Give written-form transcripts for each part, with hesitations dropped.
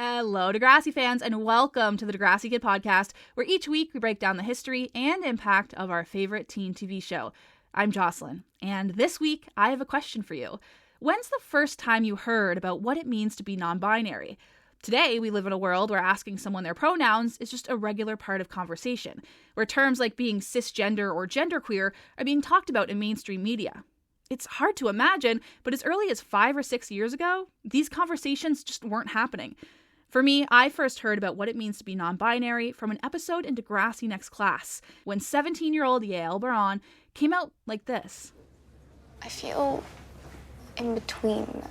Hello, Degrassi fans, and welcome to the Degrassi Kid Podcast, where each week we break down the history and impact of our favorite teen TV show. I'm Jocelyn, and this week I have a question for you. When's the first time you heard about what it means to be non-binary? Today, we live in a world where asking someone their pronouns is just a regular part of conversation, where terms like being cisgender or genderqueer are being talked about in mainstream media. It's hard to imagine, but as early as 5 or 6 years ago, these conversations just weren't happening. For me, I first heard about what it means to be non-binary from an episode in Degrassi Next Class, when 17-year-old Yael Baron came out like this. I feel in between.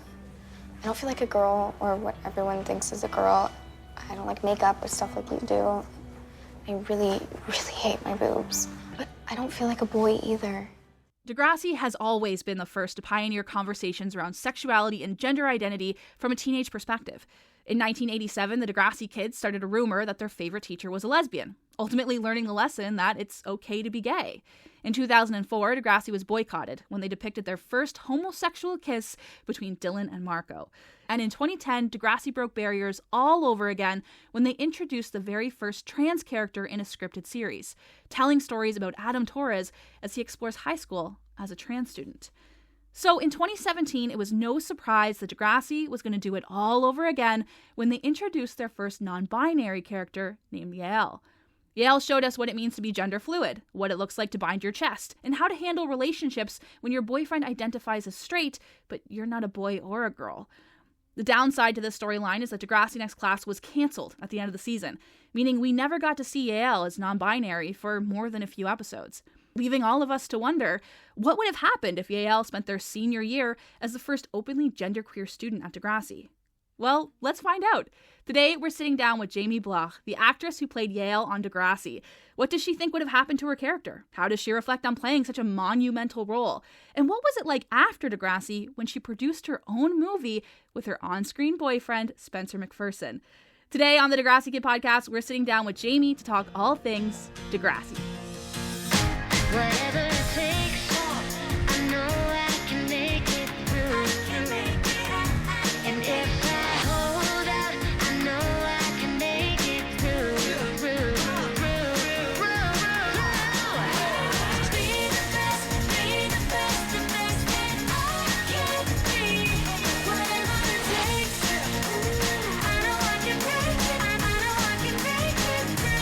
I don't feel like a girl or what everyone thinks is a girl. I don't like makeup or stuff like you do. I really, really hate my boobs. But I don't feel like a boy either. Degrassi has always been the first to pioneer conversations around sexuality and gender identity from a teenage perspective. In 1987, the Degrassi kids started a rumor that their favorite teacher was a lesbian, ultimately learning the lesson that it's okay to be gay. In 2004, Degrassi was boycotted when they depicted their first homosexual kiss between Dylan and Marco. And in 2010, Degrassi broke barriers all over again when they introduced the very first trans character in a scripted series, telling stories about Adam Torres as he explores high school as a trans student. So in 2017, it was no surprise that Degrassi was going to do it all over again when they introduced their first non-binary character named Yael. Yael showed us what it means to be gender fluid, what it looks like to bind your chest, and how to handle relationships when your boyfriend identifies as straight, but you're not a boy or a girl. The downside to this storyline is that Degrassi Next Class was canceled at the end of the season, meaning we never got to see Yael as non-binary for more than a few episodes, leaving all of us to wonder what would have happened if Yael spent their senior year as the first openly genderqueer student at Degrassi. Well, let's find out. Today, we're sitting down with Jamie Bloch, the actress who played Yael on Degrassi. What does she think would have happened to her character? How does she reflect on playing such a monumental role? And what was it like after Degrassi when she produced her own movie with her on-screen boyfriend, Spencer McPherson? Today on the Degrassi Kid Podcast, we're sitting down with Jamie to talk all things Degrassi. Whatever it takes, I know I can make it through. And if I hold out, I know I can make it through. Be the best that I can be. Whatever it takes, I know I can make it. I know I can make it through.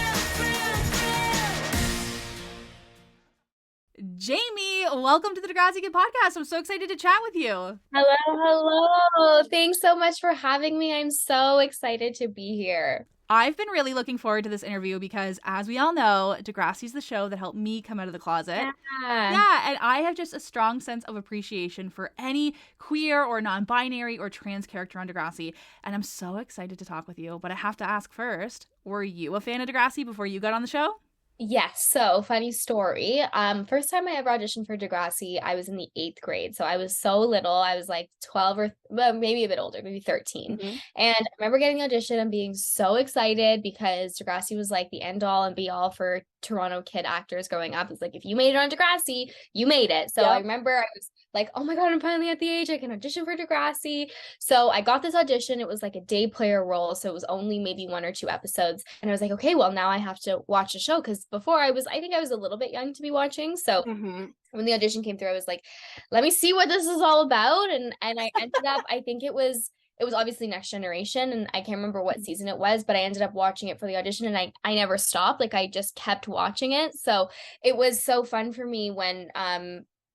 Jamie, welcome to the Degrassi Kid Podcast. I'm so excited to chat with you. Hello. Thanks so much for having me. I'm so excited to be here. I've been really looking forward to this interview because, as we all know, Degrassi's the show that helped me come out of the closet. Yeah, and I have just a strong sense of appreciation for any queer or non-binary or trans character on Degrassi, and I'm so excited to talk with you. But I have to ask first, were you a fan of Degrassi before you got on the show? Yes. So funny story. First time I ever auditioned for Degrassi, I was in the 8th grade. So I was so little. I was like 12 or maybe a bit older, maybe 13. Mm-hmm. And I remember getting the audition and being so excited because Degrassi was like the end all and be all for Toronto kid actors growing up. It's like, if you made it on Degrassi, you made it. So I remember I was like, oh my God, I'm finally at the age I can audition for Degrassi. So I got this audition. It was like a day player role. So it was only maybe 1 or 2 episodes. And I was like, okay, well, now I have to watch the show. Because before I think I was a little bit young to be watching. So when the audition came through, I was like, let me see what this is all about. And I ended up, I think it was obviously Next Generation, and I can't remember what season it was, but I ended up watching it for the audition, and I never stopped. Like, I just kept watching it. So it was so fun for me when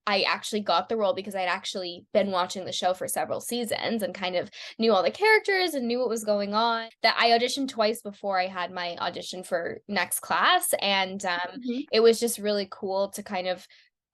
I actually got the role, because I'd actually been watching the show for several seasons and kind of knew all the characters and knew what was going on. That I auditioned twice before I had my audition for Next Class, and it was just really cool to kind of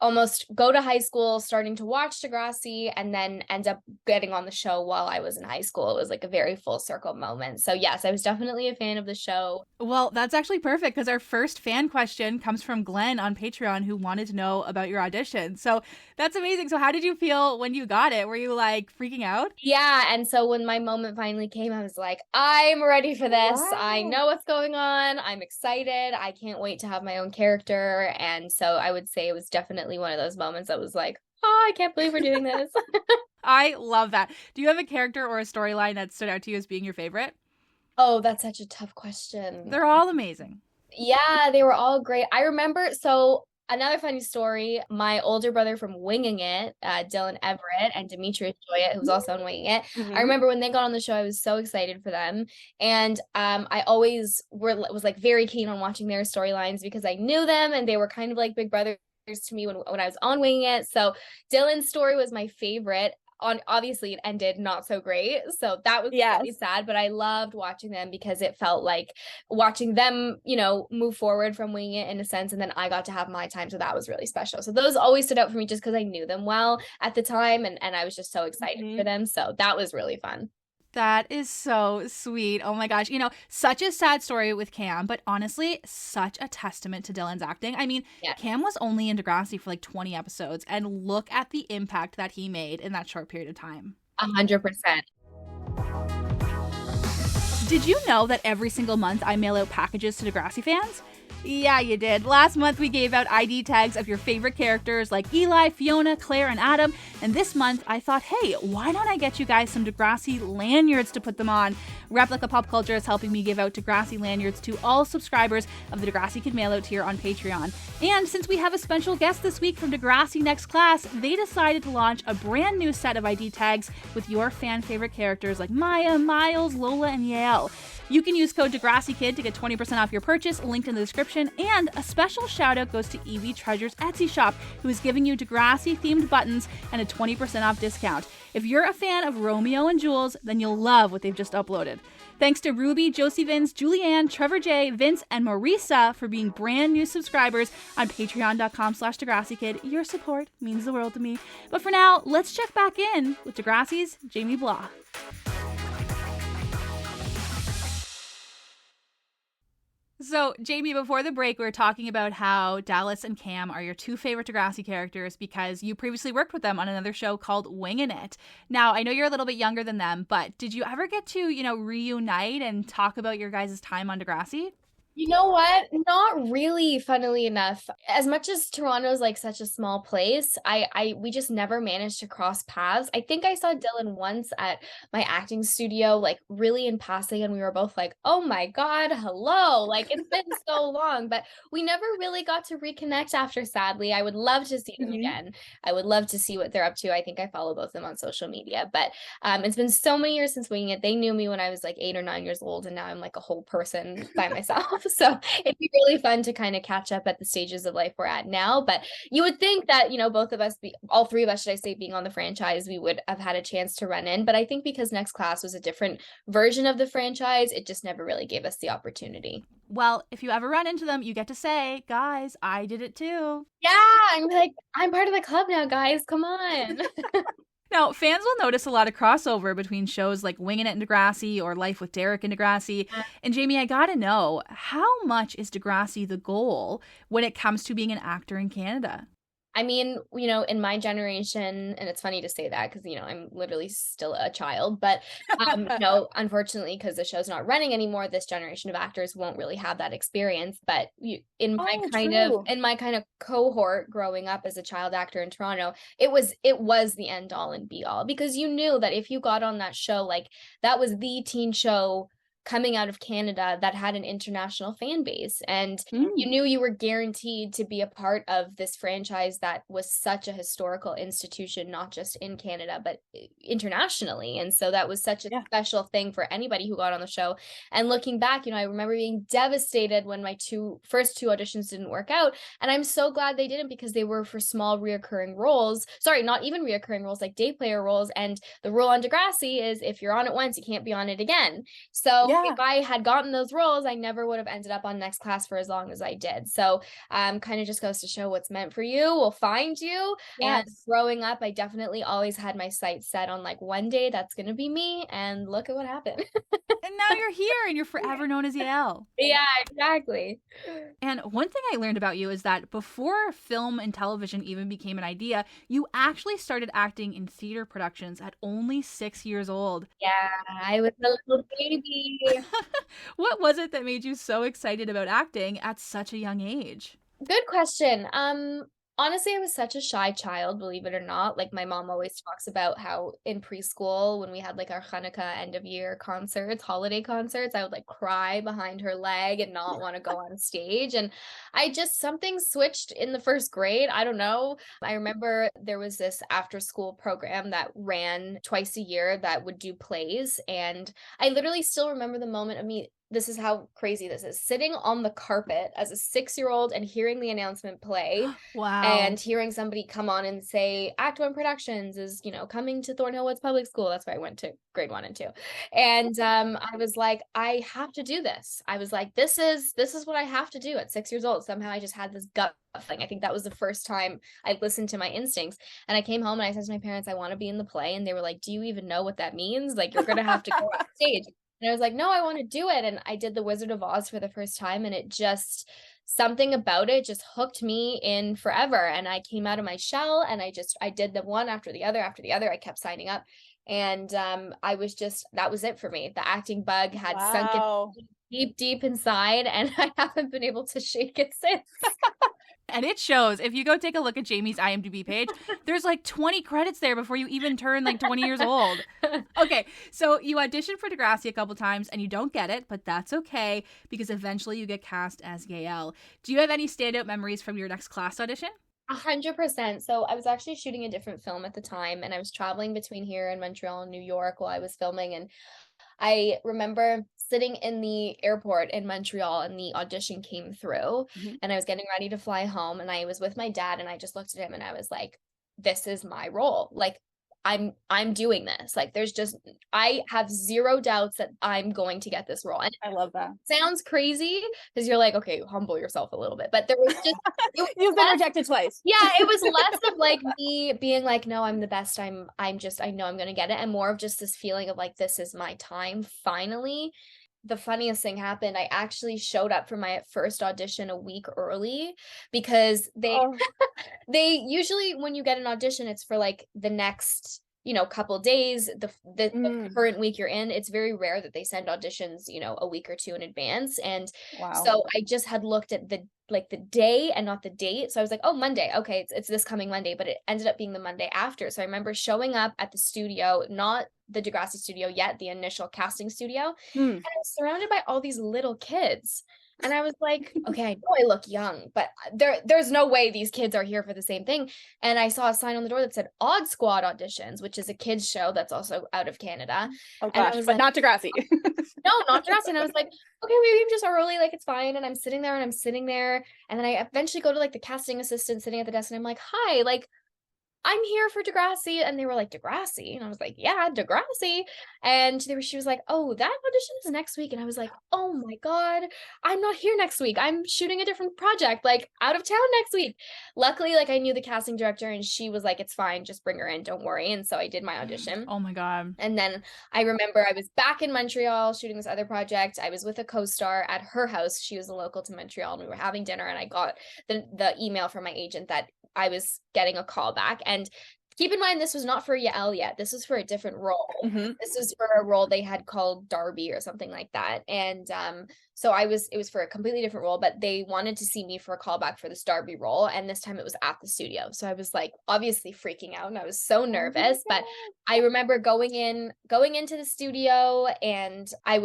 almost go to high school starting to watch Degrassi and then end up getting on the show while I was in high school. It was like a very full circle moment. So yes, I was definitely a fan of the show. Well, that's actually perfect because our first fan question comes from Glenn on Patreon, who wanted to know about your audition. So that's amazing. So how did you feel when you got it? Were you like freaking out? Yeah. And so when my moment finally came, I was like, I'm ready for this. Wow. I know what's going on. I'm excited. I can't wait to have my own character. And so I would say it was definitely one of those moments that was like, oh, I can't believe we're doing this. I love that. Do you have a character or a storyline that stood out to you as being your favorite? Oh, that's such a tough question. They're all amazing. Yeah, they were all great. I remember, so another funny story, my older brother from Winging It, Dylan Everett and Demetrius Joya, who's also on Winging It. I remember when they got on the show, I was so excited for them. And I always was like very keen on watching their storylines because I knew them and they were kind of like big brothers to me when I was on Winging It. So Dylan's story was my favorite. Obviously it ended not so great, so that was really sad, but I loved watching them because it felt like watching them, you know, move forward from Winging It in a sense, and then I got to have my time, so that was really special. So those always stood out for me just because I knew them well at the time, and I was just so excited for them, so that was really fun. That is so sweet. Oh my gosh. You know, such a sad story with Cam, but honestly, such a testament to Dylan's acting. I mean, Cam was only in Degrassi for like 20 episodes, and look at the impact that he made in that short period of time. 100%. Did you know that every single month I mail out packages to Degrassi fans? Yeah, you did. Last month we gave out ID tags of your favorite characters like Eli, Fiona, Claire, and Adam. And this month I thought, hey, why don't I get you guys some Degrassi lanyards to put them on? Replica Pop Culture is helping me give out Degrassi lanyards to all subscribers of the Degrassi Kid Mailout tier on Patreon. And since we have a special guest this week from Degrassi Next Class, they decided to launch a brand new set of ID tags with your fan favorite characters like Maya, Miles, Lola, and Yael. You can use code DegrassiKid to get 20% off your purchase, linked in the description, and a special shout out goes to Evie Treasure's Etsy shop, who is giving you Degrassi themed buttons and a 20% off discount. If you're a fan of Romeo and Jules, then you'll love what they've just uploaded. Thanks to Ruby, Josie Vins, Julianne, Trevor J, Vince, and Marisa for being brand new subscribers on patreon.com/DegrassiKid. Your support means the world to me. But for now, let's check back in with Degrassi's Jamie Bloch. So, Jamie, before the break, we were talking about how Dallas and Cam are your two favorite Degrassi characters because you previously worked with them on another show called Wingin' It. Now, I know you're a little bit younger than them, but did you ever get to, reunite and talk about your guys' time on Degrassi? You know what? Not really, funnily enough. As much as Toronto's like such a small place, we just never managed to cross paths. I think I saw Dylan once at my acting studio, like really in passing, and we were both like, oh my God, hello. Like it's been so long, but we never really got to reconnect after, sadly. I would love to see them again. I would love to see what they're up to. I think I follow both of them on social media, but it's been so many years since Winging It. They knew me when I was like 8 or 9 years old, and now I'm like a whole person by myself. So it'd be really fun to kind of catch up at the stages of life we're at now. But you would think that, both of us, all three of us, should I say, being on the franchise, we would have had a chance to run in. But I think because Next Class was a different version of the franchise, it just never really gave us the opportunity. Well, if you ever run into them, you get to say, guys, I did it too. Yeah, I'm like, I'm part of the club now, guys. Come on. Now, fans will notice a lot of crossover between shows like Wingin' It and Degrassi or Life with Derek and Degrassi. And Jamie, I gotta know, how much is Degrassi the goal when it comes to being an actor in Canada? I mean, in my generation, and it's funny to say that because, I'm literally still a child, but, unfortunately, because the show's not running anymore, this generation of actors won't really have that experience. But in my kind of cohort growing up as a child actor in Toronto, it was the end all and be all, because you knew that if you got on that show, like that was the teen show coming out of Canada that had an international fan base, and you knew you were guaranteed to be a part of this franchise that was such a historical institution, not just in Canada but internationally. And so that was such a special thing for anybody who got on the show. And looking back, I remember being devastated when my first two auditions didn't work out, and I'm so glad they didn't, because they were for small reoccurring roles, not even reoccurring roles, like day player roles. And the rule on Degrassi is if you're on it once, you can't be on it again. So if I had gotten those roles, I never would have ended up on Next Class for as long as I did. So kind of just goes to show what's meant for you will find you. Yes. And growing up, I definitely always had my sights set on like one day that's going to be me. And look at what happened. And now you're here and you're forever known as Yael. Yeah, exactly. And one thing I learned about you is that before film and television even became an idea, you actually started acting in theater productions at only 6 years old. Yeah, I was a little baby. What was it that made you so excited about acting at such a young age? Good question. Honestly, I was such a shy child, believe it or not. Like my mom always talks about how in preschool, when we had like our Hanukkah end of year concerts, holiday concerts, I would like cry behind her leg and not want to go on stage. And something switched in the first grade. I don't know. I remember there was this after school program that ran twice a year that would do plays. And I literally still remember the moment of me. This is how crazy this is. Sitting on the carpet as a 6-year-old and hearing the announcement play. Wow. And hearing somebody come on and say Act One Productions is, coming to Thornhill Woods Public School. That's where I went to grade 1 and 2. And I was like, I have to do this. I was like, this is what I have to do at 6 years old. Somehow I just had this gut thing. I think that was the first time I listened to my instincts. And I came home and I said to my parents, I want to be in the play. And they were like, do you even know what that means? Like, you're going to have to go on stage. And I was like, no, I want to do it. And I did The Wizard of Oz for the first time. And something about it just hooked me in forever. And I came out of my shell and I did the one after the other. I kept signing up. And that was it for me. The acting bug had sunk in deep, deep inside. And I haven't been able to shake it since. And it shows. If you go take a look at Jamie's IMDb page, there's like 20 credits there before you even turn like 20 years old. Okay, so you auditioned for Degrassi a couple times and you don't get it, but that's okay because eventually you get cast as Yael. Do you have any standout memories from your next class audition? 100%. So I was actually shooting a different film at the time, and I was traveling between here and Montreal and New York while I was filming. And I remember sitting in the airport in Montreal and the audition came through and I was getting ready to fly home and I was with my dad and I just looked at him and I was like, this is my role. Like, I'm doing this. Like, I have zero doubts that I'm going to get this role. And I love that. Sounds crazy because you're like, okay, humble yourself a little bit. But there was just, you've been rejected twice. Yeah, it was less of like me being like, no, I'm the best. I know I'm going to get it. And more of just this feeling of like, this is my time finally. The funniest thing happened. I actually showed up for my first audition a week early because they usually, when you get an audition, it's for like the next, couple days, the current week you're in. It's very rare that they send auditions, a week or two in advance. And so I just had looked at the day and not the date. So I was like, oh, Monday. Okay. It's this coming Monday, but it ended up being the Monday after. So I remember showing up at the studio, not the Degrassi studio yet, the initial casting studio. And I was surrounded by all these little kids. And I was like, okay, I know I look young, but there's no way these kids are here for the same thing. And I saw a sign on the door that said Odd Squad Auditions, which is a kids show that's also out of Canada. Oh gosh, but not Degrassi. No, not Degrassi. And I was like, okay, maybe I'm just early, like it's fine. And I'm sitting there. And then I eventually go to like the casting assistant sitting at the desk and I'm like, hi, like, I'm here for Degrassi. And they were like, Degrassi? And I was like, yeah, Degrassi. And she was like, oh, that audition is next week. And I was like, oh my God, I'm not here next week. I'm shooting a different project, like out of town next week. Luckily, like I knew the casting director and she was like, it's fine, just bring her in, don't worry. And so I did my audition. Oh my God. And then I remember I was back in Montreal shooting this other project. I was with a co-star at her house. She was a local to Montreal and we were having dinner and I got the email from my agent that I was getting a call back. And keep in mind, this was not for Yael yet. This was for a different role. This was for a role they had called Darby or something like that. And so it was for a completely different role, but they wanted to see me for a callback for this Darby role. And this time it was at the studio. So I was like, obviously freaking out and I was so nervous, but I remember going into the studio and I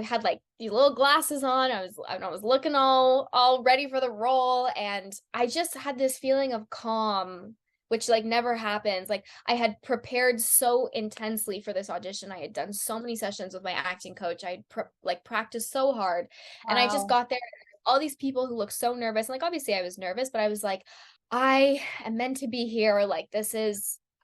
had like these little glasses on. I was looking all ready for the role. And I just had this feeling of calm, which like never happens. Like I had prepared so intensely for this audition. I had done so many sessions with my acting coach. I had practiced so hard. And I just got there, all these people who looked so nervous. Like obviously I was nervous, but I was like, I am meant to be here. Like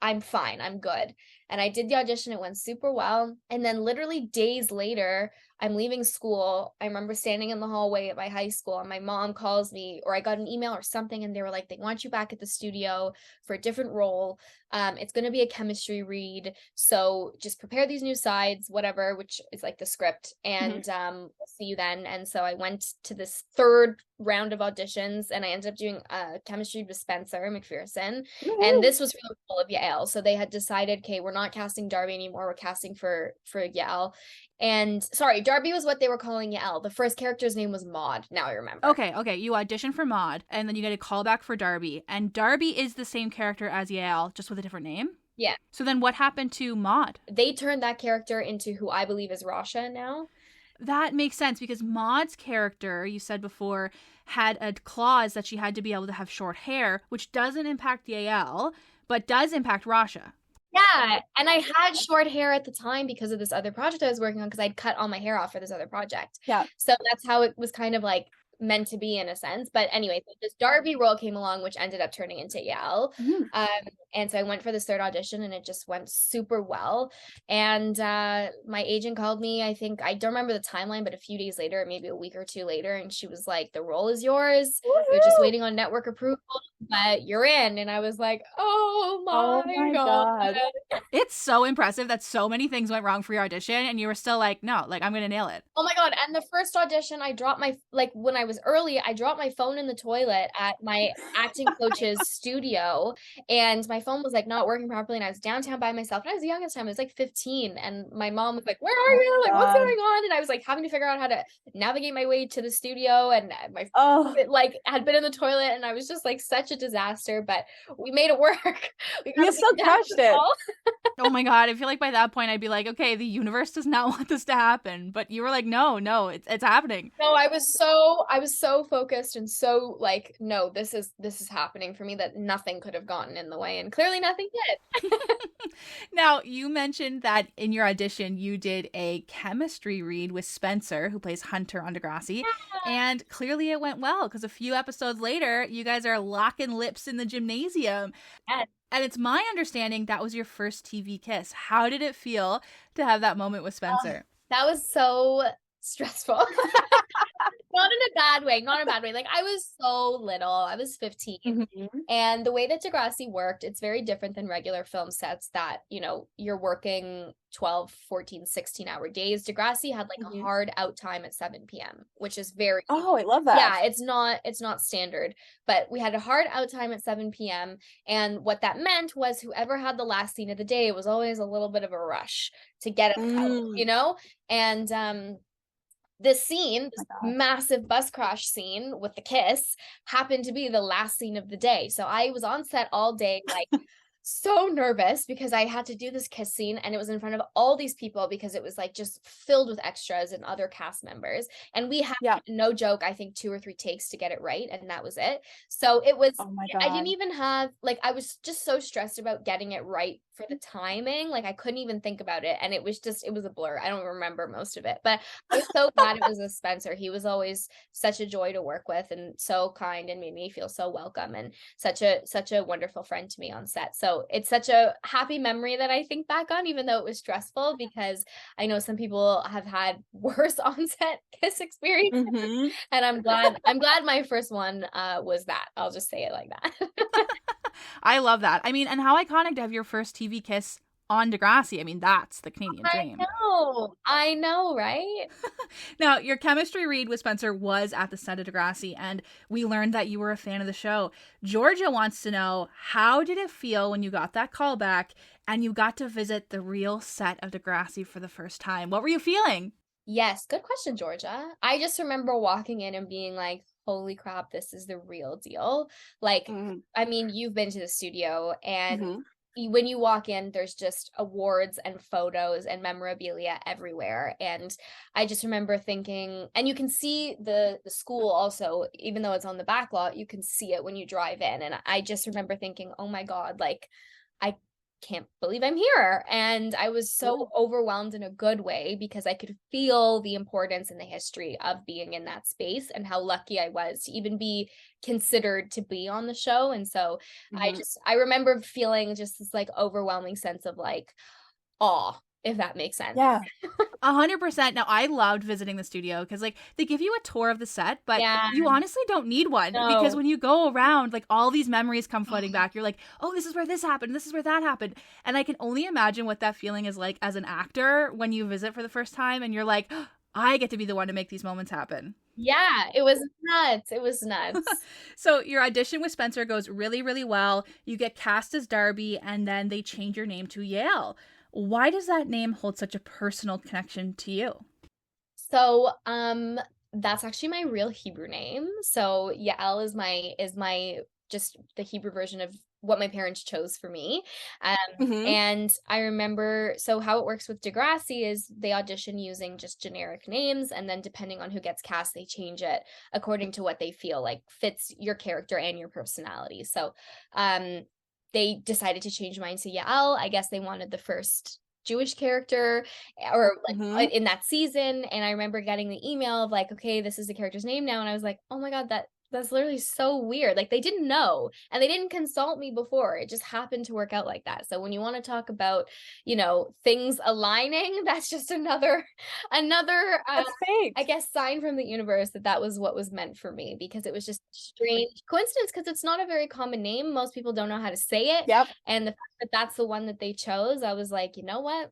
I'm fine. I'm good. And I did the audition. It went super well. And then literally days later, I'm leaving school. I remember standing in the hallway at my high school and my mom calls me, or I got an email or something. And they were like, they want you back at the studio for a different role. It's going to be a chemistry read. So just prepare these new sides, whatever, which is like the script. And we'll see you then. And so I went to this third round of auditions and I ended up doing a chemistry with Spencer McPherson. And this was for the role of Yael. So they had decided, okay, we're not casting Darby anymore. We're casting for Yael. And sorry, Darby was what they were calling Yael. The first character's name was Maud. Now I remember. Okay. You audition for Maud, and then you get a callback for Darby. And Darby is the same character as Yael, just with a different name? Yeah. So then what happened to Maud? They turned that character into who I believe is Rasha now. That makes sense because Maud's character, you said before, had a clause that she had to be able to have short hair, which doesn't impact Yael, but does impact Rasha. Yeah, and I had short hair at the time because of this other project I was working on, because I'd cut all my hair off for this other project. Yeah. So that's how it was kind of like meant to be in a sense. But anyway, so this Darby role came along, which ended up turning into Yael. And so I went for this third audition, and it just went super well. And my agent called me, I think, I don't remember the timeline, but a few days later, maybe a week or two later, and she was like, the role is yours. You're just waiting on network approval, but you're in. And I was like, oh my God. It's so impressive that so many things went wrong for your audition, and you were still like, no, like, I'm going to nail it. Oh my God. And the first audition, I dropped my, like, when I was early, I dropped my phone in the toilet at my acting coach's studio, and my phone was like not working properly, and I was downtown by myself, and I was young at the time. I was like 15, and my mom was like, where are you? Like, what's going on? And I was like having to figure out how to navigate my way to the studio, and my it, like, had been in the toilet, and I was just like such a disaster, but we made it work. You still crushed it. Oh my God. I feel like by that point I'd be like, okay, the universe does not want this to happen. But you were like, no, it's happening. No, I was so focused and so like, no, this is happening for me, that nothing could have gotten in the way, and clearly nothing did. Now, you mentioned that in your audition you did a chemistry read with Spencer, who plays Hunter on Degrassi, and clearly it went well, because a few episodes later you guys are locking lips in the gymnasium. Yes. And it's my understanding that was your first TV kiss. How did it feel to have that moment with Spencer? That was so stressful. Not in a bad way. Like, I was so little. I was 15. And the way that Degrassi worked, it's very different than regular film sets that, you know, you're working 12, 14, 16-hour days. Degrassi had like a hard out time at 7 p.m., which is very... Oh, I love that. Yeah, it's not standard. But we had a hard out time at 7 p.m. And what that meant was whoever had the last scene of the day, it was always a little bit of a rush to get it out, you know? And this scene, this massive bus crash scene with the kiss, happened to be the last scene of the day. So I was on set all day, like so nervous, because I had to do this kiss scene, and it was in front of all these people, because it was like just filled with extras and other cast members. And we had, no joke, I think 2 or 3 takes to get it right, and that was it. So it was, oh my God. I didn't even have, like, I was just so stressed about getting it right for the timing, like I couldn't even think about it, and it was a blur. I don't remember most of it, but I was so glad it was with Spencer. He was always such a joy to work with, and so kind, and made me feel so welcome, and such a wonderful friend to me on set. So it's such a happy memory that I think back on, even though it was stressful, because I know some people have had worse on-set kiss experiences, and I'm glad my first one was that. I'll just say it like that. I love that. I mean, and how iconic to have your first TV kiss on Degrassi. I mean, that's the Canadian dream. I know, right? Now, your chemistry read with Spencer was at the set of Degrassi, and we learned that you were a fan of the show. Georgia wants to know, how did it feel when you got that call back and you got to visit the real set of Degrassi for the first time? What were you feeling? Yes, good question, Georgia. I just remember walking in and being like, holy crap, this is the real deal. Like, I mean, you've been to the studio, and when you walk in, there's just awards and photos and memorabilia everywhere. And I just remember thinking, and you can see the school also, even though it's on the back lot, you can see it when you drive in. And I just remember thinking, oh my God, like, I can't believe I'm here. And I was so overwhelmed in a good way, because I could feel the importance and the history of being in that space, and how lucky I was to even be considered to be on the show. And so I remember feeling just this like overwhelming sense of like awe, if that makes sense. Yeah. 100%. Now, I loved visiting the studio, because like they give you a tour of the set, but you honestly don't need one, because when you go around, like all these memories come flooding back. You're like, oh, this is where this happened. This is where that happened. And I can only imagine what that feeling is like as an actor when you visit for the first time and you're like, oh, I get to be the one to make these moments happen. Yeah, it was nuts. It was nuts. So your audition with Spencer goes really, really well. You get cast as Darby, and then they change your name to Yael. Why does that name hold such a personal connection to you? So, that's actually my real Hebrew name. So Yael is my just the Hebrew version of what my parents chose for me. And I remember, so how it works with Degrassi is they audition using just generic names, and then depending on who gets cast, they change it according to what they feel like fits your character and your personality. So they decided to change mine to Yael. I guess they wanted the first Jewish character or like in that season. And I remember getting the email of like, okay, this is the character's name now. And I was like, oh my God, that's literally so weird. Like they didn't know and they didn't consult me before. It just happened to work out like that. So when you want to talk about, things aligning, that's just another I guess sign from the universe that was what was meant for me, because it was just a strange coincidence because it's not a very common name. Most people don't know how to say it. Yep. And the fact that that's the one that they chose, I was like, you know what?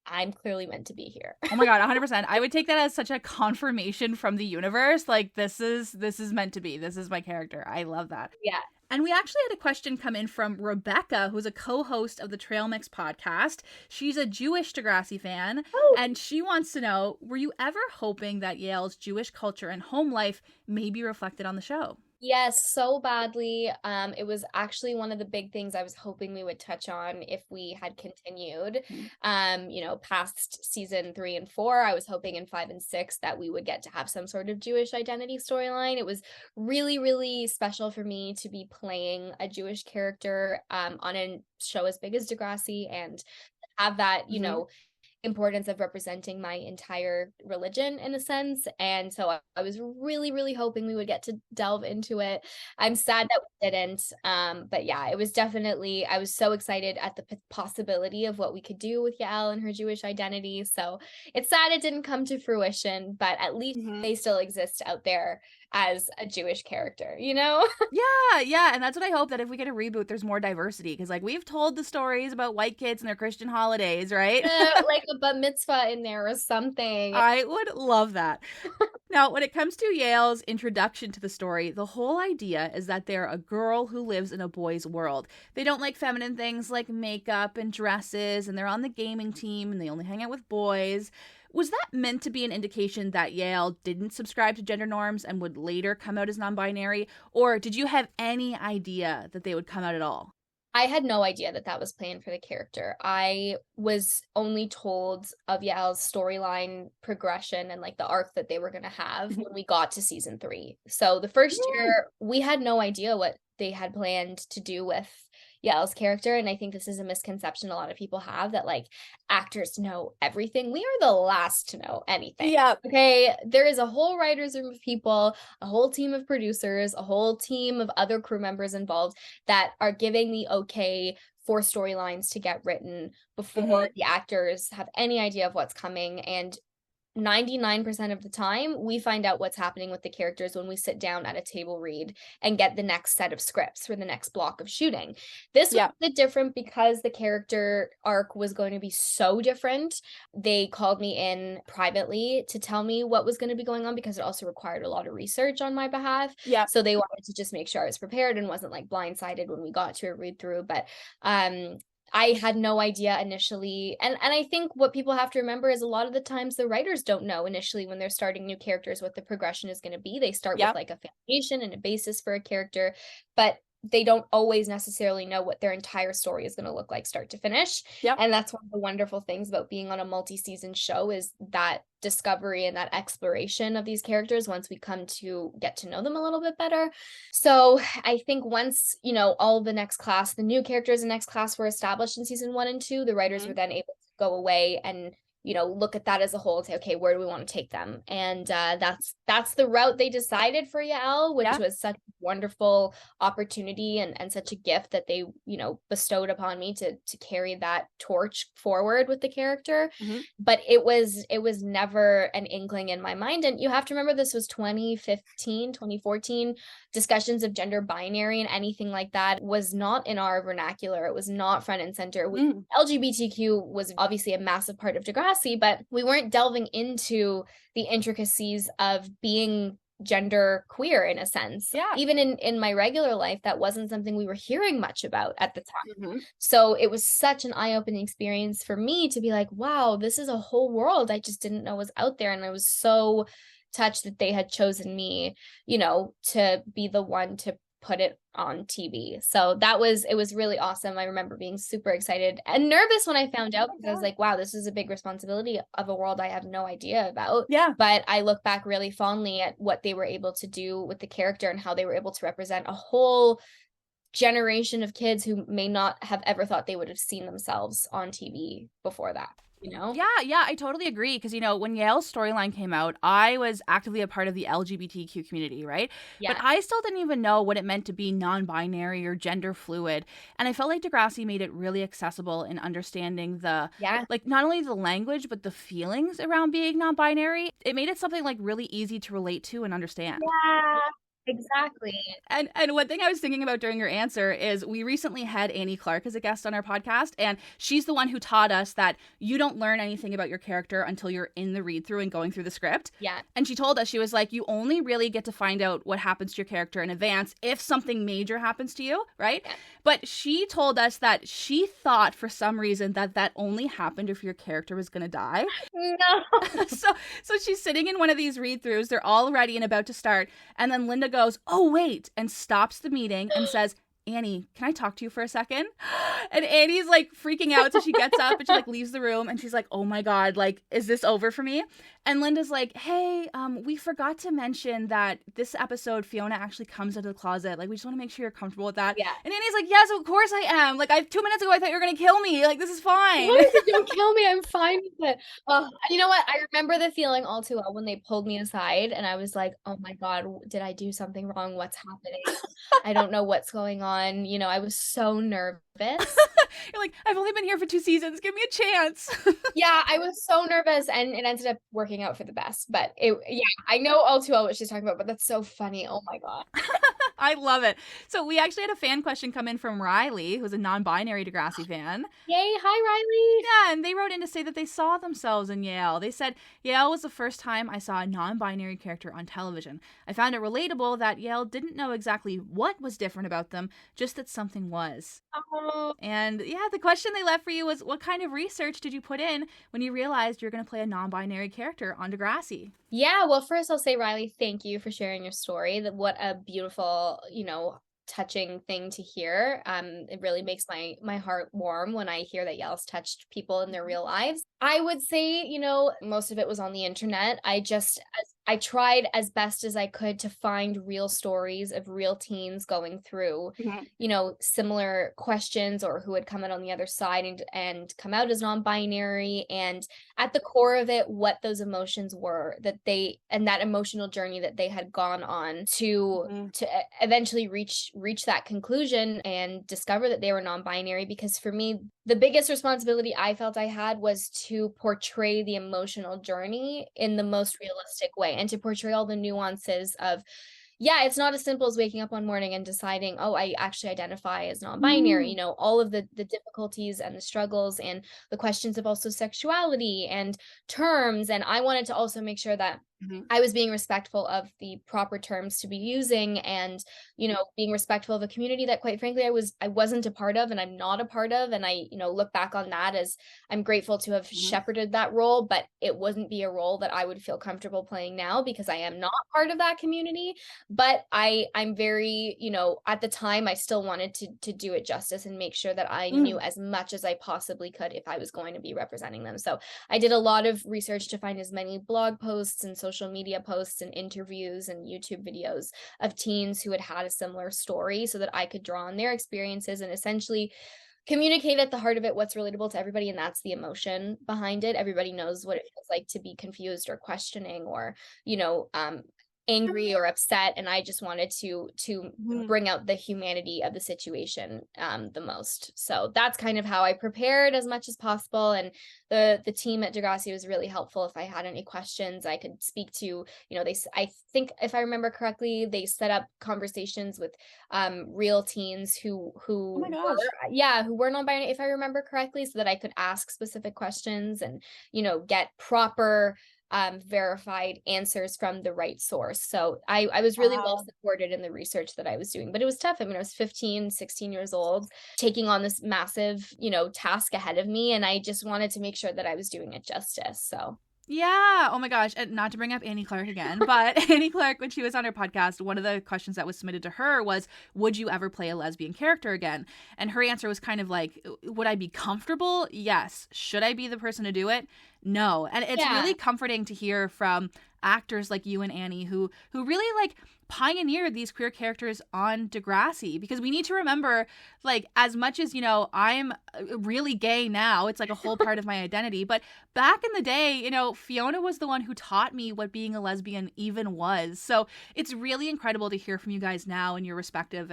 I'm clearly meant to be here. Oh my God, 100%. I would take that as such a confirmation from the universe. Like this is meant to be. This is my character. I love that. Yeah. And we actually had a question come in from Rebecca, who's a co-host of the Trail Mix podcast. She's a Jewish Degrassi fan, and she wants to know, were you ever hoping that Yael's Jewish culture and home life may be reflected on the show? Yes, so badly. It was actually one of the big things I was hoping we would touch on if we had continued. Past season 3 and 4, I was hoping in 5 and 6 that we would get to have some sort of Jewish identity storyline. It was really, really special for me to be playing a Jewish character on a show as big as Degrassi and have that, importance of representing my entire religion in a sense. And so I was really, really hoping we would get to delve into it. I'm sad that we didn't. But yeah, it was definitely, I was so excited at the possibility of what we could do with Yael and her Jewish identity. So it's sad it didn't come to fruition, but at least they still exist out there as a Jewish character, Yeah. And that's what I hope, that if we get a reboot, there's more diversity. Because like we've told the stories about white kids and their Christian holidays, right? Like a bat mitzvah in there or something. I would love that. Now, when it comes to Yael's introduction to the story, the whole idea is that they're a girl who lives in a boy's world. They don't like feminine things like makeup and dresses, and they're on the gaming team and they only hang out with boys. Was that meant to be an indication that Yael didn't subscribe to gender norms and would later come out as non-binary? Or did you have any idea that they would come out at all? I had no idea that was planned for the character. I was only told of Yael's storyline progression and like the arc that they were going to have when we got to season 3. So the first year, we had no idea what they had planned to do with Yael's character. And I think this is a misconception a lot of people have, that like actors know everything. We are the last to know anything. Yeah. Okay. There is a whole writer's room of people, a whole team of producers, a whole team of other crew members involved that are giving the okay for storylines to get written before the actors have any idea of what's coming. And 99% of the time, we find out what's happening with the characters when we sit down at a table read and get the next set of scripts for the next block of shooting. This was a bit different because the character arc was going to be so different. They called me in privately to tell me what was going to be going on, because it also required a lot of research on my behalf. Yeah. So they wanted to just make sure I was prepared and wasn't like blindsided when we got to a read through. But I had no idea initially. And I think what people have to remember is a lot of the times the writers don't know initially when they're starting new characters what the progression is going to be. They start with like a foundation and a basis for a character, but they don't always necessarily know what their entire story is going to look like start to finish. And that's one of the wonderful things about being on a multi-season show, is that discovery and that exploration of these characters once we come to get to know them a little bit better. So I think once, all the new characters in next class were established in season 1 and 2, the writers were then able to go away and look at that as a whole and say, okay, where do we want to take them? And that's the route they decided for Yael, which was such a wonderful opportunity and such a gift that they, bestowed upon me to carry that torch forward with the character. But it was never an inkling in my mind. And you have to remember, this was 2014, discussions of gender binary and anything like that was not in our vernacular. It was not front and center. LGBTQ was obviously a massive part of Degrassi, but we weren't delving into the intricacies of being gender queer in a sense. Yeah. Even in my regular life, that wasn't something we were hearing much about at the time. Mm-hmm. So it was such an eye-opening experience for me to be like, wow, this is a whole world I just didn't know was out there. And I was so touched that they had chosen me, you know, to be the one to put it on TV. So it was really awesome. I remember being super excited and nervous when I found out, because I was like, wow, this is a big responsibility of a world I have no idea about. Yeah. But I look back really fondly at what they were able to do with the character and how they were able to represent a whole generation of kids who may not have ever thought they would have seen themselves on TV before that. You know? Yeah, I totally agree. Because, you know, when Yael's storyline came out, I was actively a part of the LGBTQ community, right? Yeah. But I still didn't even know what it meant to be non-binary or gender fluid. And I felt like Degrassi made it really accessible in understanding like, not only the language, but the feelings around being non-binary. It made it something, like, really easy to relate to and understand. Yeah. Exactly. And one thing I was thinking about during your answer is we recently had Annie Clark as a guest on our podcast, and she's the one who taught us that you don't learn anything about your character until you're in the read through and going through the script. Yeah. And she told us, she was like, you only really get to find out what happens to your character in advance if something major happens to you, right? Yeah. But she told us that she thought for some reason that only happened if your character was going to die. No. So she's sitting in one of these read throughs. They're all ready and about to start. And then Linda goes, oh, wait, and stops the meeting and says, Annie, can I talk to you for a second? And Annie's like freaking out. So she gets up and she like leaves the room and she's like, oh my God, like, is this over for me? And Linda's like, hey, we forgot to mention that this episode, Fiona actually comes out of the closet. Like, we just want to make sure you're comfortable with that. Yeah. And Annie's like, yes, of course I am. Like, 2 minutes ago, I thought you were going to kill me. Like, this is fine. Don't kill me. I'm fine with it. You know what? I remember the feeling all too well when they pulled me aside and I was like, oh my God, did I do something wrong? What's happening? I don't know what's going on. You know, I was so nervous. You're like, I've only been here for 2 seasons. Give me a chance. Yeah, I was so nervous and it ended up working out for the best. But I know all too well what she's talking about, but that's so funny. Oh my God. I love it. So we actually had a fan question come in from Riley, who's a non-binary Degrassi fan. Yay. Hi, Riley. Yeah, and they wrote in to say that they saw themselves in Yael. They said, Yael was the first time I saw a non-binary character on television. I found it relatable that Yael didn't know exactly what was different about them, just that something was. Oh. And yeah, the question they left for you was, what kind of research did you put in when you realized you're going to play a non-binary character on Degrassi? Yeah, well, first I'll say, Riley, thank you for sharing your story. What a beautiful, you know, touching thing to hear. It really makes my heart warm when I hear that Yael's touched people in their real lives. I would say, you know, most of it was on the internet. I tried as best as I could to find real stories of real teens going through, you know, similar questions or who had come out on the other side and come out as non-binary, and at the core of it, what those emotions were and that emotional journey that they had gone on to eventually reach that conclusion and discover that they were non-binary. Because for me, the biggest responsibility I felt I had was to portray the emotional journey in the most realistic way and to portray all the nuances of, yeah, it's not as simple as waking up one morning and deciding, oh, I actually identify as non-binary, you know, all of the difficulties and the struggles and the questions of also sexuality and terms. And I wanted to also make sure that I was being respectful of the proper terms to be using and, you know, being respectful of a community that quite frankly I wasn't a part of and I'm not a part of. And I, you know, look back on that as I'm grateful to have shepherded that role, but it wouldn't be a role that I would feel comfortable playing now because I am not part of that community. But I'm very, you know, at the time I still wanted to do it justice and make sure that I knew as much as I possibly could if I was going to be representing them. So I did a lot of research to find as many blog posts and social media posts and interviews and YouTube videos of teens who had had a similar story so that I could draw on their experiences and essentially communicate at the heart of it what's relatable to everybody, and that's the emotion behind it. Everybody knows what it feels like to be confused or questioning or, you know, angry or upset, and I just wanted to bring out the humanity of the situation the most. So that's kind of how I prepared as much as possible, and the team at Degrassi was really helpful. If I had any questions, I could speak to, you know, I think if I remember correctly, they set up conversations with real teens who were non-binary, if I remember correctly, so that I could ask specific questions and, you know, get proper verified answers from the right source. So I was really well supported in the research that I was doing, but it was tough. I mean, I was 15, 16 years old, taking on this massive, task ahead of me. And I just wanted to make sure that I was doing it justice. So yeah. Oh my gosh. And not to bring up Annie Clark again, but Annie Clark, when she was on her podcast, one of the questions that was submitted to her was, would you ever play a lesbian character again? And her answer was kind of like, would I be comfortable? Yes. Should I be the person to do it? No. And it's really comforting to hear from actors like you and Annie who really like pioneered these queer characters on Degrassi, because we need to remember, like, as much as, I'm really gay now, it's like a whole part of my identity, but back in the day, Fiona was the one who taught me what being a lesbian even was. So it's really incredible to hear from you guys now and your perspective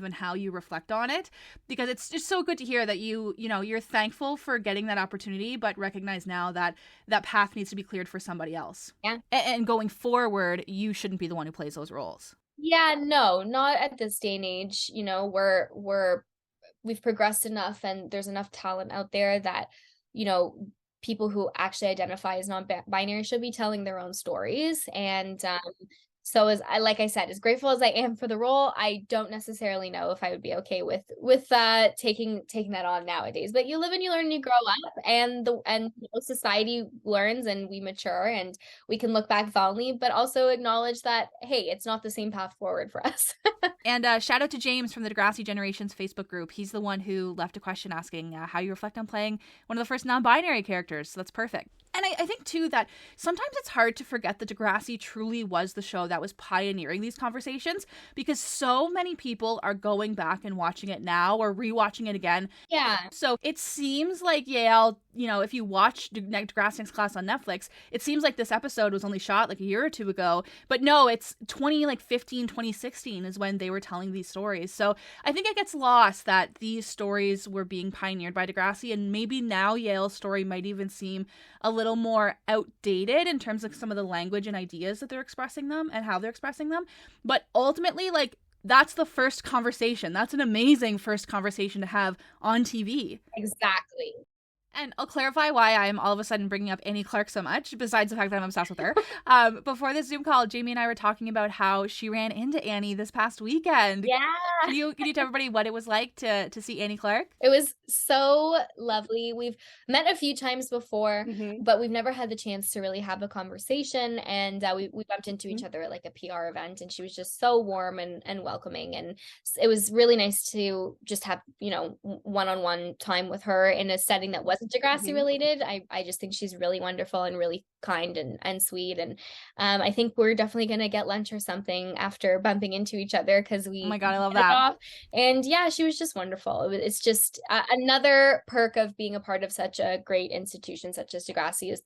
and how you reflect on it, because it's just so good to hear that you're thankful for getting that opportunity, but recognize now that that path needs to be cleared for somebody else. Yeah. And going forward, you shouldn't be the one who plays those roles. Yeah, no, not at this day and age. We've progressed enough, and there's enough talent out there that, people who actually identify as non-binary should be telling their own stories. And so like I said, as grateful as I am for the role, I don't necessarily know if I would be okay with taking that on nowadays. But you live and you learn and you grow up, and society learns and we mature, and we can look back fondly, but also acknowledge that, hey, it's not the same path forward for us. And shout out to James from the Degrassi Generations Facebook group. He's the one who left a question asking how you reflect on playing one of the first non-binary characters. So that's perfect. And I think, too, that sometimes it's hard to forget that Degrassi truly was the show that was pioneering these conversations, because so many people are going back and watching it now or rewatching it again. Yeah. So it seems like, Yael, if you watch Degrassi's Class on Netflix, it seems like this episode was only shot like a year or two ago. But no, it's 2016 is when they were telling these stories. So I think it gets lost that these stories were being pioneered by Degrassi, and maybe now Yael's story might even seem a little more outdated in terms of some of the language and ideas that they're expressing them and how they're expressing them. But ultimately, like, that's the first conversation. That's an amazing first conversation to have on TV. Exactly. And I'll clarify why I'm all of a sudden bringing up Annie Clark so much, besides the fact that I'm obsessed with her. Before this Zoom call, Jamie and I were talking about how she ran into Annie this past weekend. Yeah. Can you tell everybody what it was like to see Annie Clark? It was so lovely. We've met a few times before, but we've never had the chance to really have a conversation. And we bumped into each other at like a PR event, and she was just so warm and welcoming. And it was really nice to just have, one-on-one time with her in a setting that wasn't Degrassi related. I just think she's really wonderful and really kind and sweet. And I think we're definitely going to get lunch or something after bumping into each other, because we, oh my God, I love that. And yeah, she was just wonderful. It's just another perk of being a part of such a great institution such as Degrassi is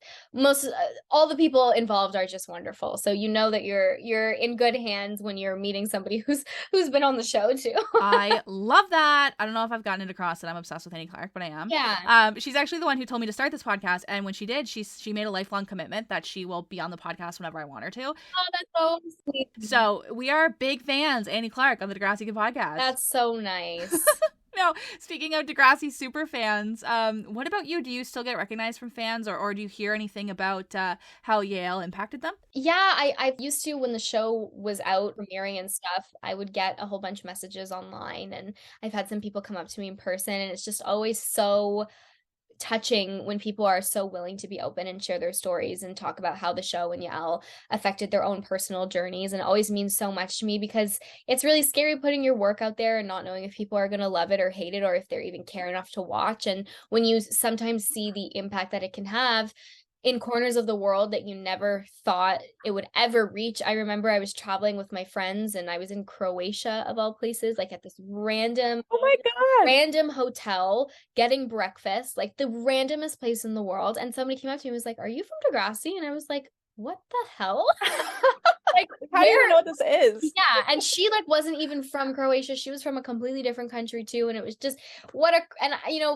all the people involved are just wonderful. So that you're in good hands when you're meeting somebody who's been on the show too. I love that. I don't know if I've gotten it across that I'm obsessed with Annie Clark, but I am. Yeah. She's actually the one who told me to start this podcast, and when she did, she made a lifelong commitment that she will be on the podcast whenever I want her to. Oh, that's so sweet. So we are big fans, Annie Clark on the Degrassi Kid Podcast. That's so nice. No, speaking of Degrassi super fans, what about you? Do you still get recognized from fans, or do you hear anything about how Yael impacted them? Yeah, I used to, when the show was out premiering and stuff, I would get a whole bunch of messages online, and I've had some people come up to me in person, and it's just always so touching when people are so willing to be open and share their stories and talk about how the show and Yael affected their own personal journeys. And it always means so much to me, because it's really scary putting your work out there and not knowing if people are going to love it or hate it, or if they're even care enough to watch. And when you sometimes see the impact that it can have in corners of the world that you never thought it would ever reach. I remember I was traveling with my friends, and I was in Croatia of all places, like at this random, oh my God, random hotel getting breakfast, like the randomest place in the world. And somebody came up to me and was like, "Are you from Degrassi?" And I was like, "What the hell?" Like, how do you know what this is? Yeah. And she wasn't even from Croatia. She was from a completely different country too. And it was just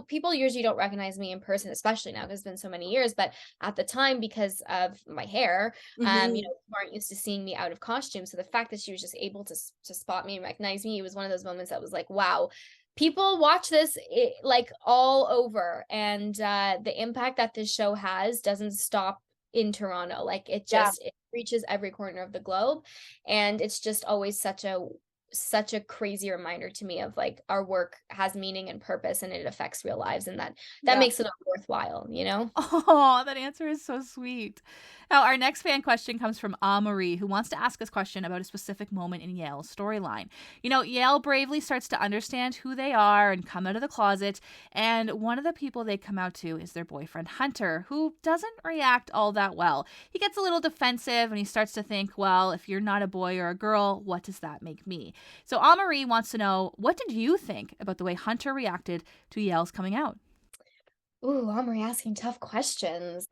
people usually don't recognize me in person, especially now because it's been so many years. But at the time, because of my hair, people aren't used to seeing me out of costume. So the fact that she was just able to spot me and recognize me, it was one of those moments that was like, wow, people watch this all over. And the impact that this show has doesn't stop in Toronto. Like it just it reaches every corner of the globe, and it's just always such a crazy reminder to me of like our work has meaning and purpose, and it affects real lives, and that makes it all worthwhile, you know? Oh, that answer is so sweet. Now, our next fan question comes from Marie, who wants to ask us a question about a specific moment in Yael's storyline. You know, Yael bravely starts to understand who they are and come out of the closet, and one of the people they come out to is their boyfriend Hunter, who doesn't react all that well. He gets a little defensive, and he starts to think, well, if you're not a boy or a girl, what does that make me? So Marie wants to know, what did you think about the way Hunter reacted to Yael's coming out? Ooh, Omri asking tough questions.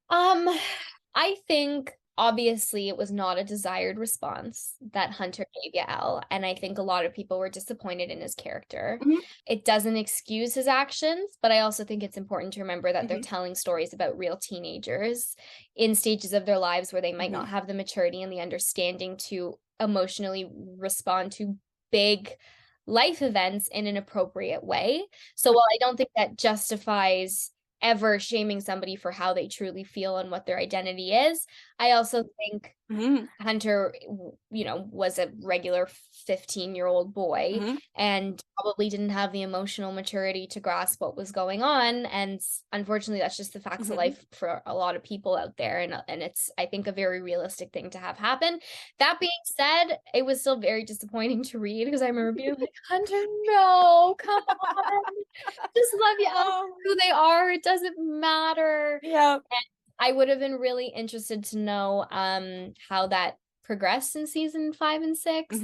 I think obviously it was not a desired response that Hunter gave Yael, and I think a lot of people were disappointed in his character. It doesn't excuse his actions, but I also think it's important to remember that they're telling stories about real teenagers in stages of their lives where they might not have the maturity and the understanding to emotionally respond to big life events in an appropriate way. So while I don't think that justifies ever shaming somebody for how they truly feel and what their identity is, I also think Hunter, you know, was a regular 15-year-old boy and probably didn't have the emotional maturity to grasp what was going on. And unfortunately, that's just the facts of life for a lot of people out there. And it's, I think, a very realistic thing to have happen. That being said, it was still very disappointing to read because I remember being like, Hunter, no, come on. Just love you who they are. It doesn't matter. Yeah. And I would have been really interested to know how that progressed in season 5 and 6,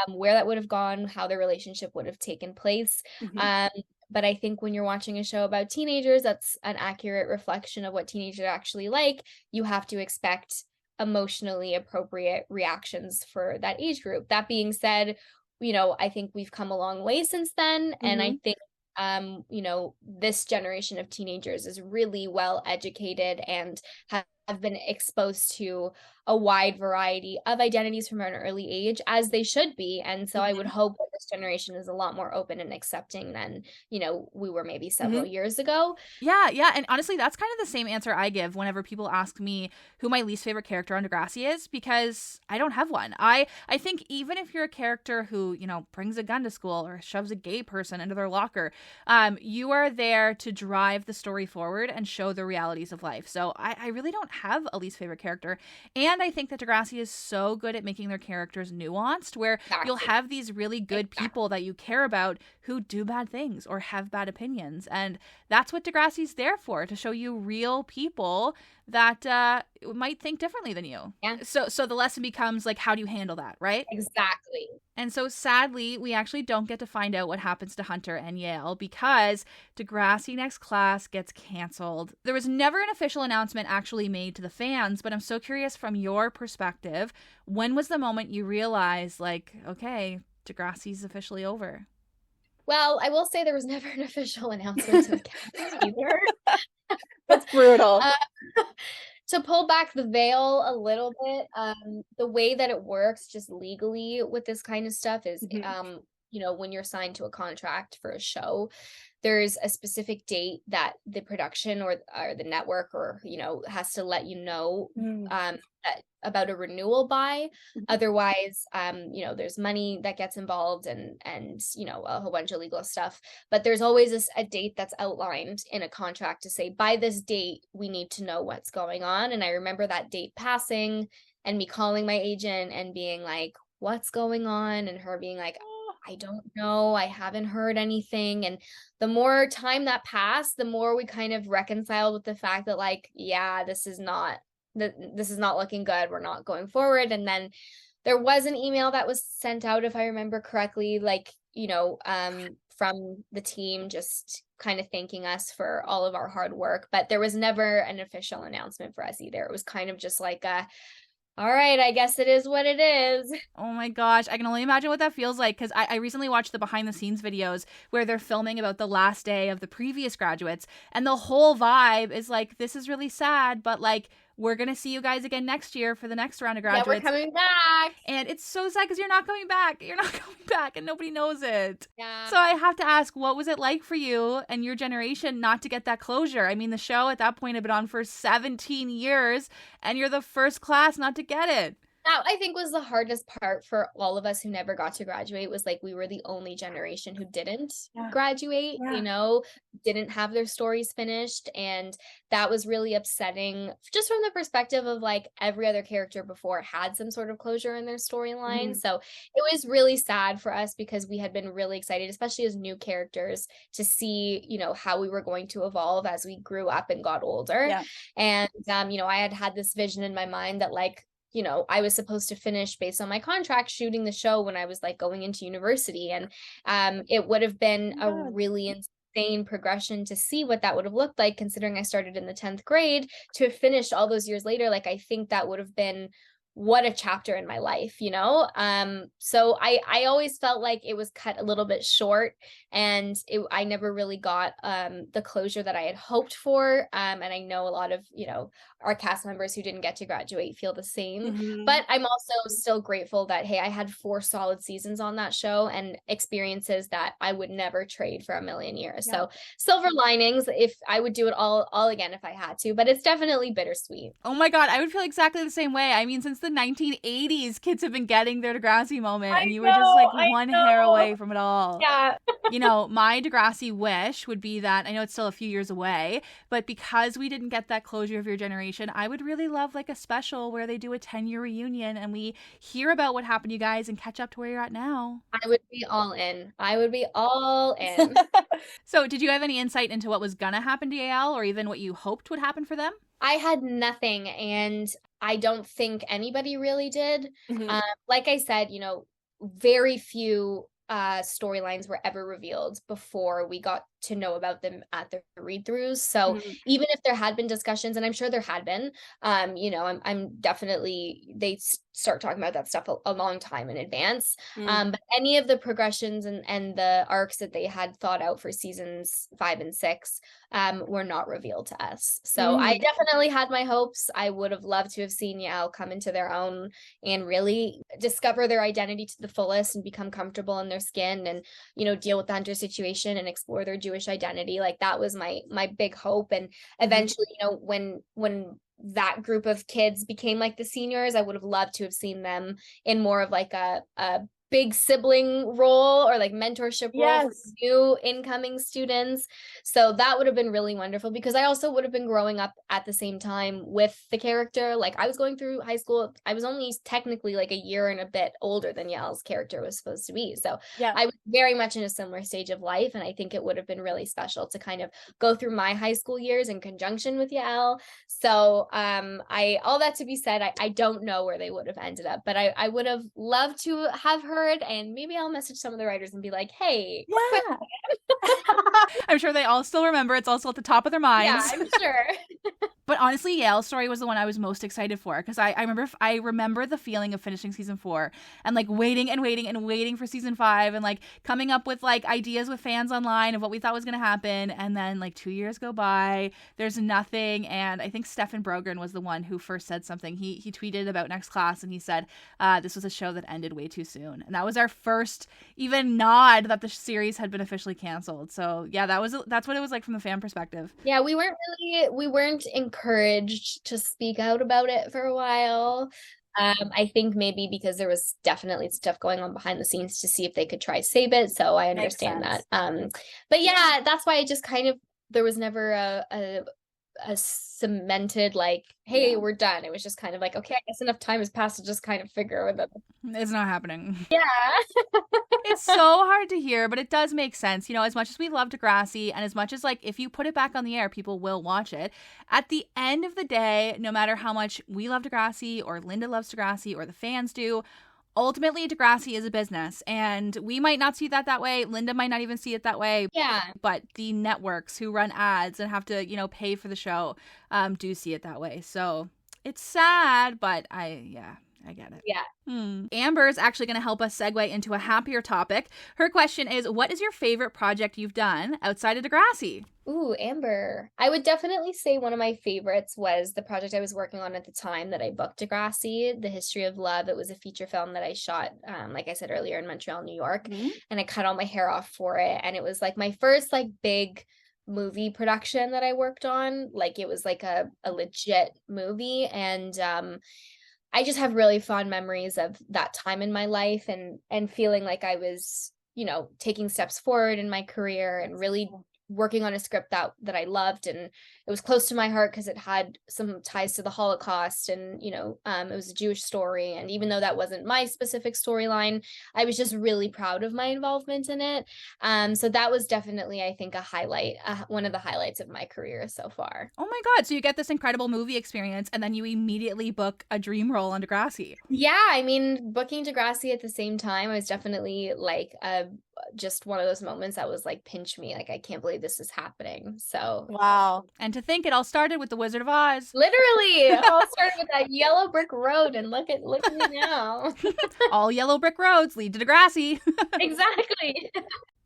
where that would have gone, how their relationship would have taken place. But I think when you're watching a show about teenagers, that's an accurate reflection of what teenagers are actually like. You have to expect emotionally appropriate reactions for that age group. That being said, you know, I think we've come a long way since then. And I think you know, this generation of teenagers is really well educated and have been exposed to a wide variety of identities from an early age, as they should be. And so I would hope that this generation is a lot more open and accepting than, you know, we were maybe several years ago. Yeah. And honestly, that's kind of the same answer I give whenever people ask me who my least favorite character on Degrassi is, because I don't have one. I think even if you're a character who, you know, brings a gun to school or shoves a gay person into their locker, you are there to drive the story forward and show the realities of life. So I really don't have a least favorite character. And I think that Degrassi is so good at making their characters nuanced, where you'll have these really good people that you care about who do bad things or have bad opinions. And that's what Degrassi's there for, to show you real people that might think differently than you. Yeah. So the lesson becomes like, how do you handle that, right? Exactly. And so sadly, we actually don't get to find out what happens to Hunter and Yael because Degrassi Next Class gets canceled. There was never an official announcement actually made to the fans, but I'm so curious from your perspective, when was the moment you realized, like, okay, Degrassi's officially over? Well, I will say there was never an official announcement to the cast either. That's brutal. To pull back the veil a little bit, the way that it works just legally with this kind of stuff is, you know, when you're signed to a contract for a show, there's a specific date that the production or the network or, you know, has to let you know about a renewal by. Otherwise, you know, there's money that gets involved and, you know, a whole bunch of legal stuff. But there's always a date that's outlined in a contract to say, by this date, we need to know what's going on. And I remember that date passing and me calling my agent and being like, what's going on? And her being like, I don't know. I haven't heard anything. And the more time that passed, the more we kind of reconciled with the fact that, like, yeah, this is not looking good. We're not going forward. And then there was an email that was sent out, if I remember correctly, like, you know, from the team, just kind of thanking us for all of our hard work. But there was never an official announcement for us either. It was kind of just like all right, I guess it is what it is. Oh my gosh, I can only imagine what that feels like, because I recently watched the behind the scenes videos where they're filming about the last day of the previous graduates, and the whole vibe is like, this is really sad, but like, we're going to see you guys again next year for the next round of Yeah, graduates. we're coming back. And it's so sad because you're not coming back. You're not coming back and nobody knows it. Yeah. So I have to ask, what was it like for you and your generation not to get that closure? I mean, the show at that point had been on for 17 years and you're the first class not to get it. That I think was the hardest part for all of us who never got to graduate, was like we were the only generation who didn't graduate, you know, didn't have their stories finished. And that was really upsetting just from the perspective of like every other character before had some sort of closure in their storyline. So it was really sad for us because we had been really excited, especially as new characters, to see, you know, how we were going to evolve as we grew up and got older. And, you know, I had this vision in my mind that like, you know, I was supposed to finish based on my contract shooting the show when I was like going into university. And it would have been a really insane progression to see what that would have looked like, considering I started in the 10th grade to have finished all those years later. Like, I think that would have been what a chapter in my life, you know? So I always felt like it was cut a little bit short, and I never really got the closure that I had hoped for. And I know a lot of, you know, our cast members who didn't get to graduate feel the same. But I'm also still grateful that, hey, I had 4 solid seasons on that show and experiences that I would never trade for a million years. So silver linings, if I would do it all again if I had to, but it's definitely bittersweet. Oh my God, I would feel exactly the same way. I mean, since the 1980s, kids have been getting their Degrassi moment, and you were just like one hair away from it all. Yeah. You know, my Degrassi wish would be that, I know it's still a few years away, but because we didn't get that closure of your generation, I would really love like a special where they do a 10-year reunion and we hear about what happened to you guys and catch up to where you're at now. I would be all in. I would be all in. So did you have any insight into what was going to happen to Yael, or even what you hoped would happen for them? I had nothing, and I don't think anybody really did. Like I said, you know, very few storylines were ever revealed before we got to know about them at the read-throughs. So even if there had been discussions, and I'm sure there had been, you know, I'm definitely, they start talking about that stuff a long time in advance. But any of the progressions and the arcs that they had thought out for seasons 5 and 6 were not revealed to us. So I definitely had my hopes. I would have loved to have seen Yael come into their own and really discover their identity to the fullest and become comfortable in their skin, and, you know, deal with the Hunter situation and explore their Jewish identity. Like, that was my big hope. And eventually, you know, when that group of kids became like the seniors, I would have loved to have seen them in more of like a big sibling role or like mentorship role for new incoming students. So that would have been really wonderful, because I also would have been growing up at the same time with the character. Like, I was going through high school. I was only technically like a year and a bit older than Yael's character was supposed to be. So I was very much in a similar stage of life. And I think it would have been really special to kind of go through my high school years in conjunction with Yael. So all that to be said, I don't know where they would have ended up, but I would have loved to have heard, and maybe I'll message some of the writers and be like, hey, I'm sure they all still remember. It's also at the top of their minds. Yeah, I'm sure. But honestly, Yael's story was the one I was most excited for, because I remember the feeling of finishing season 4 and like waiting and waiting and waiting for season 5, and like coming up with like ideas with fans online of what we thought was going to happen. And then like 2 years go by, there's nothing. And I think Stefan Brogren was the one who first said something. He tweeted about Next Class, and he said, this was a show that ended way too soon. And that was our first even nod that the series had been officially canceled. So yeah, that's what it was like from the fan perspective. Yeah, we weren't encouraged to speak out about it for a while. I think maybe because there was definitely stuff going on behind the scenes to see if they could try save it. So I understand that. But yeah, that's why it just kind of, there was never a cemented like, hey, we're done. It was just kind of like, okay, I guess enough time has passed to just kind of figure with it. It's not happening. Yeah. It's so hard to hear, but it does make sense. You know, as much as we love Degrassi, and as much as like if you put it back on the air, people will watch it. At the end of the day, no matter how much we love Degrassi or Linda loves Degrassi or the fans do, ultimately Degrassi is a business, and we might not see that way. Linda might not even see it that way. Yeah. But the networks who run ads and have to, you know, pay for the show do see it that way. So It's sad, but I get it. Yeah. Amber is actually going to help us segue into a happier topic. Her question is, what is your favorite project you've done outside of Degrassi? Ooh, Amber. I would definitely say one of my favorites was the project I was working on at the time that I booked Degrassi, The History of Love. It was a feature film that I shot, like I said earlier, in Montreal, New York, and I cut all my hair off for it. And it was like my first like big movie production that I worked on. Like it was like a legit movie. And I just have really fond memories of that time in my life and feeling like I was, you know, taking steps forward in my career and really working on a script that I loved, and it was close to my heart because it had some ties to the Holocaust, and you know, it was a Jewish story, and even though that wasn't my specific storyline, I was just really proud of my involvement in it. So that was definitely, I think, a highlight, one of the highlights of my career so far. Oh my God! So you get this incredible movie experience, and then you immediately book a dream role on Degrassi. Yeah, I mean, booking Degrassi at the same time was definitely like just one of those moments that was like, pinch me, like I can't believe this is happening. So wow. And to think it all started with The Wizard of Oz. Literally, it all started with that yellow brick road, and look at me now. All yellow brick roads lead to Degrassi. Exactly.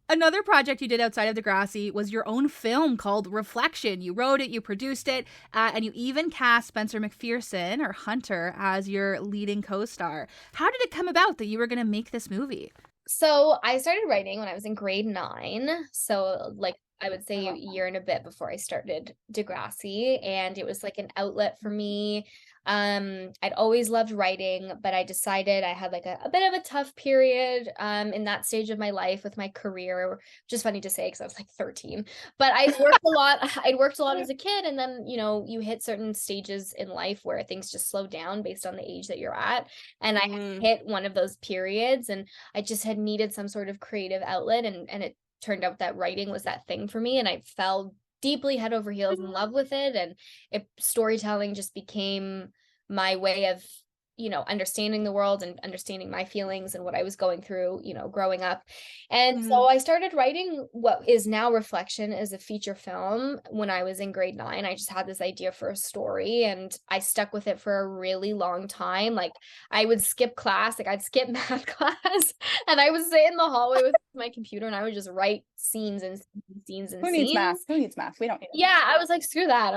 Another project you did outside of Degrassi was your own film called Reflection. You wrote it, you produced it, and you even cast Spencer McPherson, or Hunter, as your leading co-star. How did it come about that you were going to make this movie? So I started writing when I was in grade 9. So like I would say a year and a bit before I started Degrassi, and it was like an outlet for me. I'd always loved writing, but I decided I had like a bit of a tough period in that stage of my life with my career, which is funny to say because I was like 13. But I'd worked a lot. I'd worked a lot as a kid, and then you know you hit certain stages in life where things just slow down based on the age that you're at, and I hit one of those periods, and I just had needed some sort of creative outlet, and it turned out that writing was that thing for me, and I fell deeply head over heels in love with it, and storytelling just became my way of, you know, understanding the world and understanding my feelings and what I was going through, you know, growing up. And so I started writing what is now Reflection as a feature film when I was in grade 9. I just had this idea for a story, and I stuck with it for a really long time. Like I would skip class, like I'd skip math class, and I would sit in the hallway with my computer and I would just write scenes and scenes and Who scenes. needs math? Who needs math? We don't need it. Yeah, I was like, screw that.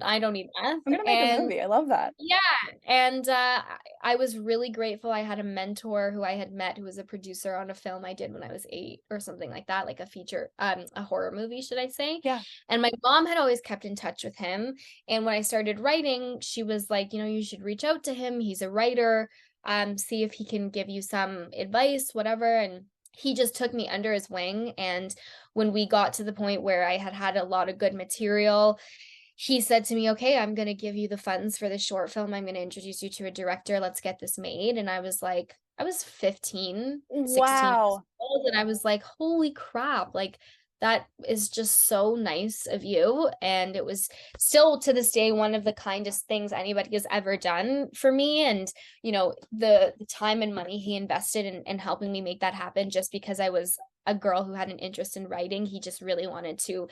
I don't need math. I'm gonna make a movie. I love that. Yeah. And I was really grateful. I had a mentor who I had met who was a producer on a film I did when I was 8 or something like that, like a feature, a horror movie, should I say? Yeah. And my mom had always kept in touch with him. And when I started writing, she was like, you know, you should reach out to him. He's a writer. See if he can give you some advice, whatever. And he just took me under his wing. And when we got to the point where I had a lot of good material, he said to me, okay, I'm going to give you the funds for the short film. I'm going to introduce you to a director. Let's get this made. And I was like, I was 15, 16 Wow. years old. And I was like, holy crap. Like, that is just so nice of you. And it was still to this day one of the kindest things anybody has ever done for me. And, you know, the time and money he invested in helping me make that happen, just because I was a girl who had an interest in writing. He just really wanted to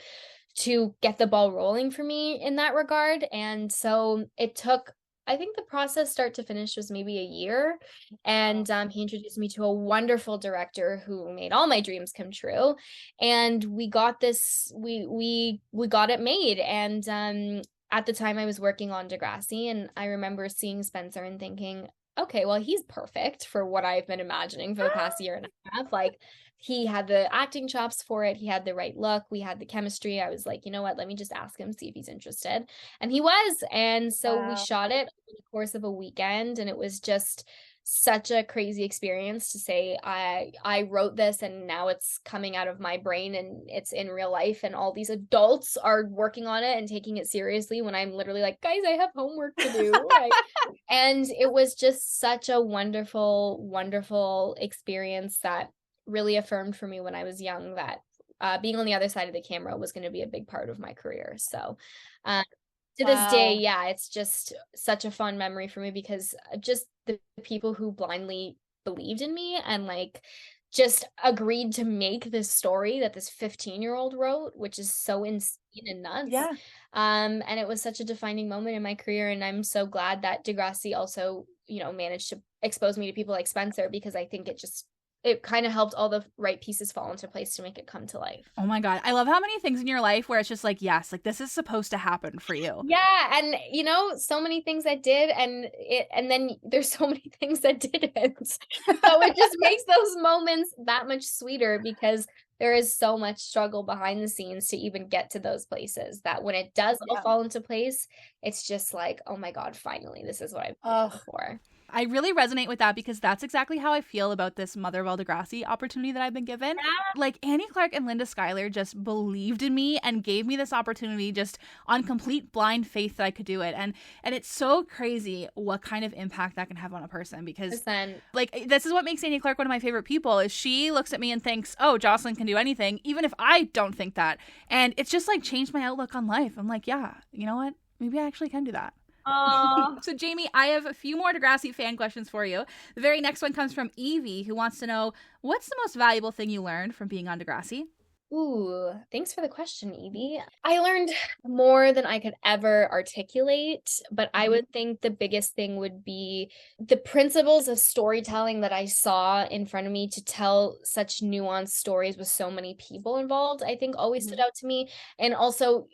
get the ball rolling for me in that regard. And so it took, I think the process start to finish was maybe a year. And he introduced me to a wonderful director who made all my dreams come true. And we got this, we got it made. And at the time I was working on Degrassi, and I remember seeing Spencer and thinking, okay, well, he's perfect for what I've been imagining for the past year and a half. Like, he had the acting chops for it. He had the right look. We had the chemistry. I was like, you know what? Let me just ask him, see if he's interested. And he was. And so we shot it over the course of a weekend. And it was just such a crazy experience to say, I wrote this and now it's coming out of my brain and it's in real life. And all these adults are working on it and taking it seriously when I'm literally like, guys, I have homework to do. And it was just such a wonderful, wonderful experience that really affirmed for me when I was young that being on the other side of the camera was going to be a big part of my career. So to this day, yeah, it's just such a fun memory for me because just the people who blindly believed in me and like just agreed to make this story that this 15-year-old wrote, which is so insane and nuts. Yeah. And it was such a defining moment in my career. And I'm so glad that Degrassi also, you know, managed to expose me to people like Spencer, because I think it kind of helped all the right pieces fall into place to make it come to life. Oh my God. I love how many things in your life where it's just like, yes, like this is supposed to happen for you. Yeah. And you know, so many things that did, and then there's so many things that didn't. So it just makes those moments that much sweeter, because there is so much struggle behind the scenes to even get to those places, that when it does all fall into place, it's just like, oh my God, finally, this is what I've been looking for. I really resonate with that, because that's exactly how I feel about this Mother of All Degrassi opportunity that I've been given. Yeah. Like Annie Clark and Linda Schuyler just believed in me and gave me this opportunity just on complete blind faith that I could do it. And it's so crazy what kind of impact that can have on a person, because like this is what makes Annie Clark one of my favorite people, is she looks at me and thinks, oh, Jocelyn can do anything, even if I don't think that. And it's just like changed my outlook on life. I'm like, yeah, you know what? Maybe I actually can do that. So Jamie, I have a few more Degrassi fan questions for you. The very next one comes from Evie, who wants to know, what's the most valuable thing you learned from being on Degrassi? Ooh, thanks for the question, Evie. I learned more than I could ever articulate, but I would think the biggest thing would be the principles of storytelling that I saw in front of me to tell such nuanced stories with so many people involved, I think always stood out to me. And also,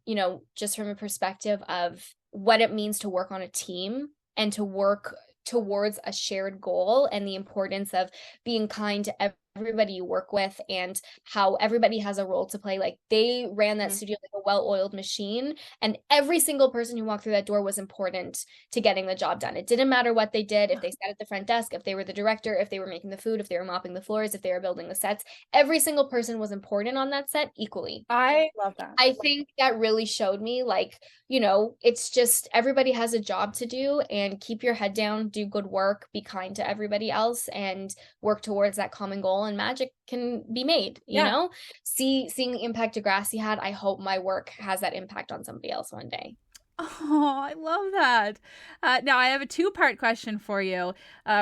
you know, just from a perspective of what it means to work on a team and to work towards a shared goal, and the importance of being kind to everybody you work with, and how everybody has a role to play. Like they ran that studio like a well-oiled machine, and every single person who walked through that door was important to getting the job done. It didn't matter what they did, if they sat at the front desk, if they were the director, if they were making the food, if they were mopping the floors, if they were building the sets. Every single person was important on that set equally. I love that. I think that really showed me, like, you know, it's just everybody has a job to do, and keep your head down, do good work, be kind to everybody else, and work towards that common goal, and magic can be made, you know? Seeing the impact Degrassi had, I hope my work has that impact on somebody else one day. Oh, I love that. Now I have a two-part question for you.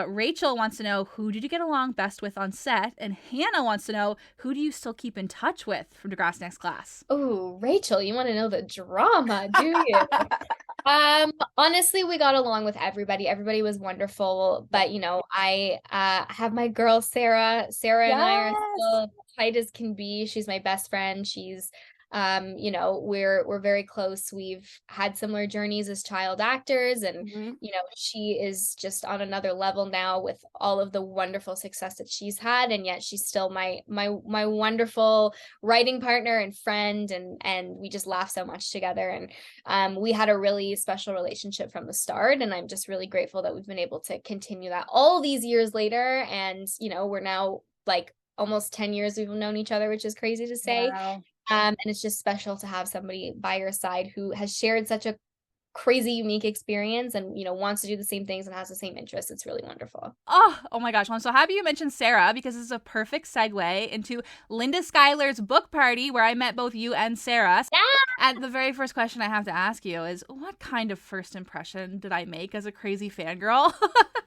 Rachel wants to know, who did you get along best with on set? And Hannah wants to know, who do you still keep in touch with from Degrassi Next Class? Oh, Rachel, you want to know the drama, do you? Honestly, we got along with everybody. Everybody was wonderful. But, you know, I have my girl, Sarah. Sarah and I are still tight as can be. She's my best friend. She's you know, we're very close. We've had similar journeys as child actors, and you know, she is just on another level now with all of the wonderful success that she's had, and yet she's still my wonderful writing partner and friend, and we just laugh so much together, and we had a really special relationship from the start, and I'm just really grateful that we've been able to continue that all these years later. And you know, we're now like almost 10 years we've known each other, which is crazy to say. Wow. And it's just special to have somebody by your side who has shared such a crazy, unique experience, and, you know, wants to do the same things and has the same interests. It's really wonderful. Oh my gosh. Well, I'm so happy you mentioned Sarah, because this is a perfect segue into Linda Schuyler's book party, where I met both you and Sarah. Yeah. And the very first question I have to ask you is, what kind of first impression did I make as a crazy fangirl?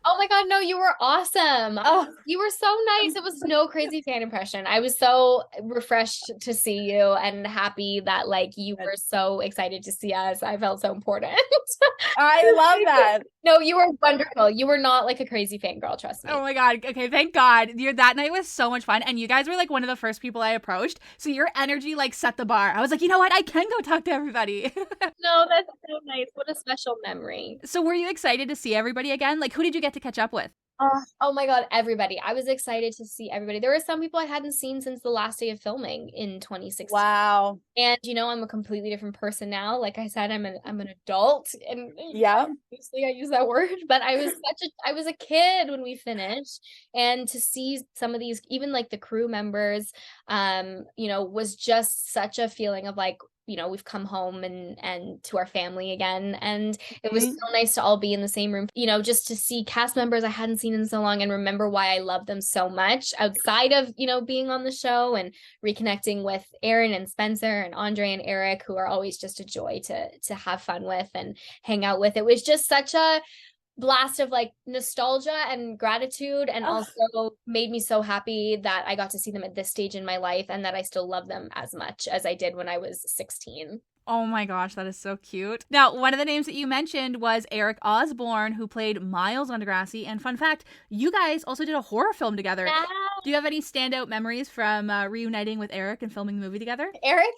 Oh my God, no, you were awesome. Oh, you were so nice. It was no crazy fan impression. I was so refreshed to see you, and happy that like you were so excited to see us. I felt so important. I love that. No, you were wonderful. You were not like a crazy fangirl, trust me. Oh my God. Okay, thank God. That night was so much fun, and you guys were like one of the first people I approached, so your energy like set the bar. I was like, you know what? I can go talk to everybody. No, that's so nice. What a special memory. So were you excited to see everybody again? Like, who did you get to catch up with? Oh my God, everybody. I was excited to see everybody. There were some people I hadn't seen since the last day of filming in 2016. Wow. And you know, I'm a completely different person now. Like I said, I'm an adult, and obviously I use that word, but I was a kid when we finished, and to see some of these, even like the crew members, you know, was just such a feeling of like, you know, we've come home and to our family again. And it was so nice to all be in the same room, you know, just to see cast members I hadn't seen in so long, and remember why I love them so much outside of, you know, being on the show, and reconnecting with Aaron and Spencer and Andre and Eric, who are always just a joy to have fun with and hang out with. It was just such a blast of like nostalgia and gratitude, and also made me so happy that I got to see them at this stage in my life and that I still love them as much as I did when I was 16. Oh my gosh, that is so cute. Now, one of the names that you mentioned was Eric Osborne, who played Miles on Degrassi. And fun fact, you guys also did a horror film together. Yeah. Do you have any standout memories from reuniting with Eric and filming the movie together? Eric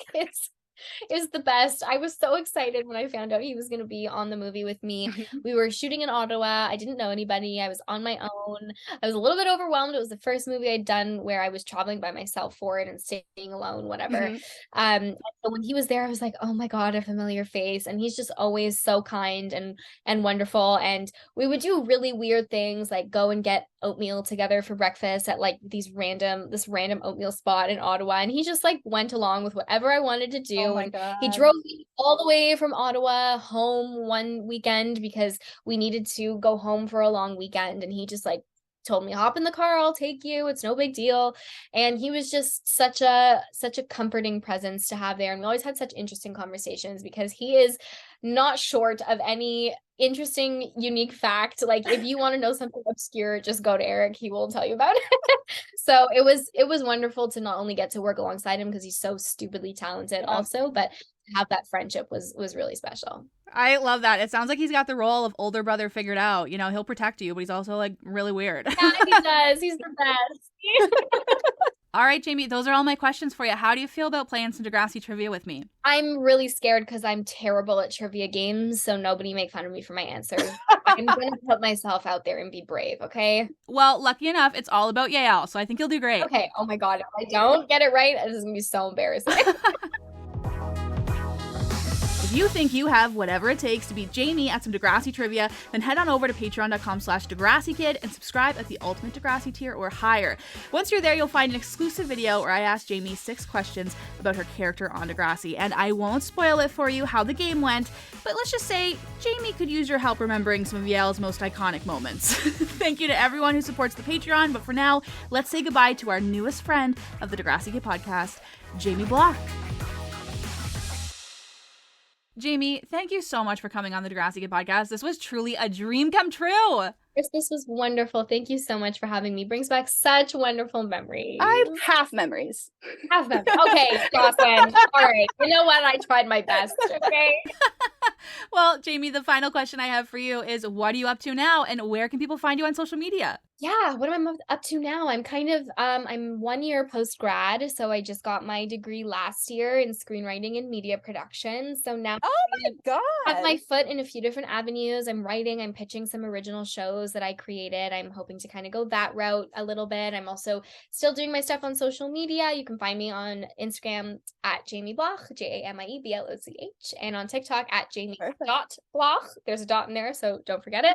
is the best. I was so excited when I found out he was going to be on the movie with me. We were shooting in Ottawa. I didn't know anybody. I was on my own. I was a little bit overwhelmed. It was the first movie I'd done where I was traveling by myself for it and staying alone, whatever. So when he was there, I was like, oh my God, a familiar face. And he's just always so kind and wonderful. And we would do really weird things, like go and get oatmeal together for breakfast at like this random oatmeal spot in Ottawa. And he just like went along with whatever I wanted to do. Oh my God. He drove me all the way from Ottawa home one weekend because we needed to go home for a long weekend. And he just like told me, hop in the car, I'll take you. It's no big deal. And he was just such a comforting presence to have there. And we always had such interesting conversations because he is not short of any interesting, unique fact. Like if you want to know something obscure, just go to Eric. He will tell you about it. So it was wonderful to not only get to work alongside him because he's so stupidly talented also, but to have that friendship was really special. I love that. It sounds like he's got the role of older brother figured out. You know, he'll protect you, but he's also like really weird. Yeah, he does. He's the best. All right, Jamie, those are all my questions for you. How do you feel about playing some Degrassi trivia with me? I'm really scared because I'm terrible at trivia games, so nobody make fun of me for my answers. I'm going to put myself out there and be brave, okay? Well, lucky enough, it's all about Yael, so I think you'll do great. Okay, oh my God, if I don't get it right, this is going to be so embarrassing. If you think you have whatever it takes to beat Jamie at some Degrassi trivia, then head on over to patreon.com/Degrassi Kid and subscribe at the Ultimate Degrassi tier or higher. Once you're there, you'll find an exclusive video where I ask Jamie 6 questions about her character on Degrassi. And I won't spoil it for you how the game went, but let's just say Jamie could use your help remembering some of Yael's most iconic moments. Thank you to everyone who supports the Patreon, but for now, let's say goodbye to our newest friend of the Degrassi Kid Podcast, Jamie Bloch. Jamie, thank you so much for coming on the Degrassi Kid Podcast. This was truly a dream come true. This was wonderful. Thank you so much for having me. Brings back such wonderful memories. I have half memories. Half memories. Okay, Jocelyn. All right. You know what? I tried my best, okay? Well, Jamie, the final question I have for you is, what are you up to now, and where can people find you on social media? Yeah, what am I up to now? I'm kind of, I'm 1 year post-grad, so I just got my degree last year in screenwriting and media production. So now Oh my God. I have my foot in a few different avenues. I'm writing, I'm pitching some original shows that I created. I'm hoping to kind of go that route a little bit. I'm also still doing my stuff on social media. You can find me on Instagram at Jamie Bloch, JamiebLoch, and on TikTok at Jamie.Bloch. There's a dot in there, so don't forget it.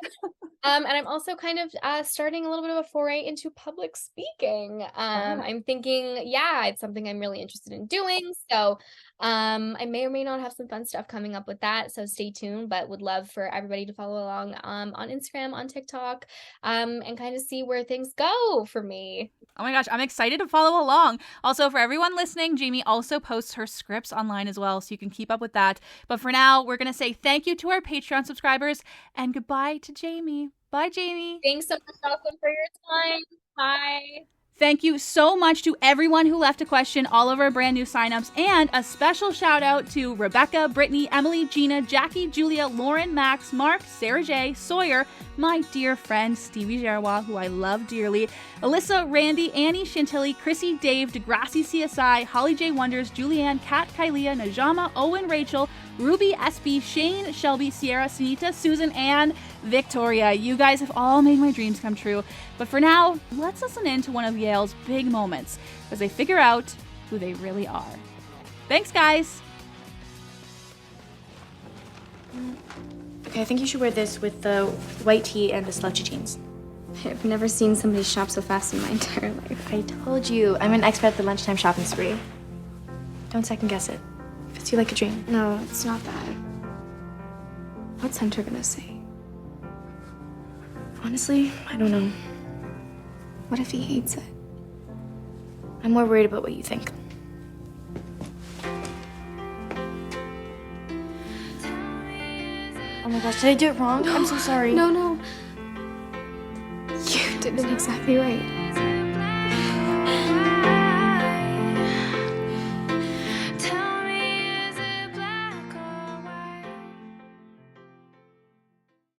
And I'm also kind of starting a little bit of a foray into public speaking. I'm thinking, it's something I'm really interested in doing. So I may or may not have some fun stuff coming up with that. So stay tuned, but would love for everybody to follow along on Instagram, on TikTok, and kind of see where things go for me. Oh my gosh, I'm excited to follow along. Also, for everyone listening, Jamie also posts her scripts online as well, so you can keep up with that. But for now, we're going to say thank you to our Patreon subscribers and goodbye to Jamie. Bye, Jamie. Thanks so much, Jocelyn, for your time. Bye. Thank you so much to everyone who left a question, all of our brand new signups, and a special shout out to Rebecca, Brittany, Emily, Gina, Jackie, Julia, Lauren, Max, Mark, Sarah J, Sawyer, my dear friend Stevie Gerwa, who I love dearly, Alyssa, Randy, Annie, Chantilly, Chrissy, Dave, Degrassi CSI, Holly J Wonders, Julianne, Kat, Kylea, Najama, Owen, Rachel, Ruby, SB, Shane, Shelby, Sierra, Sunita, Susan, and Victoria. You guys have all made my dreams come true. But for now, let's listen in to one of Yael's big moments as they figure out who they really are. Thanks, guys. Okay, I think you should wear this with the white tee and the slouchy jeans. I've never seen somebody shop so fast in my entire life. I told you, I'm an expert at the lunchtime shopping spree. Don't second guess it. Fits you like a dream. No, it's not that. What's Hunter gonna say? Honestly, I don't know. What if he hates it? I'm more worried about what you think. Oh my gosh, did I do it wrong? I'm so sorry. No. You did it exactly right.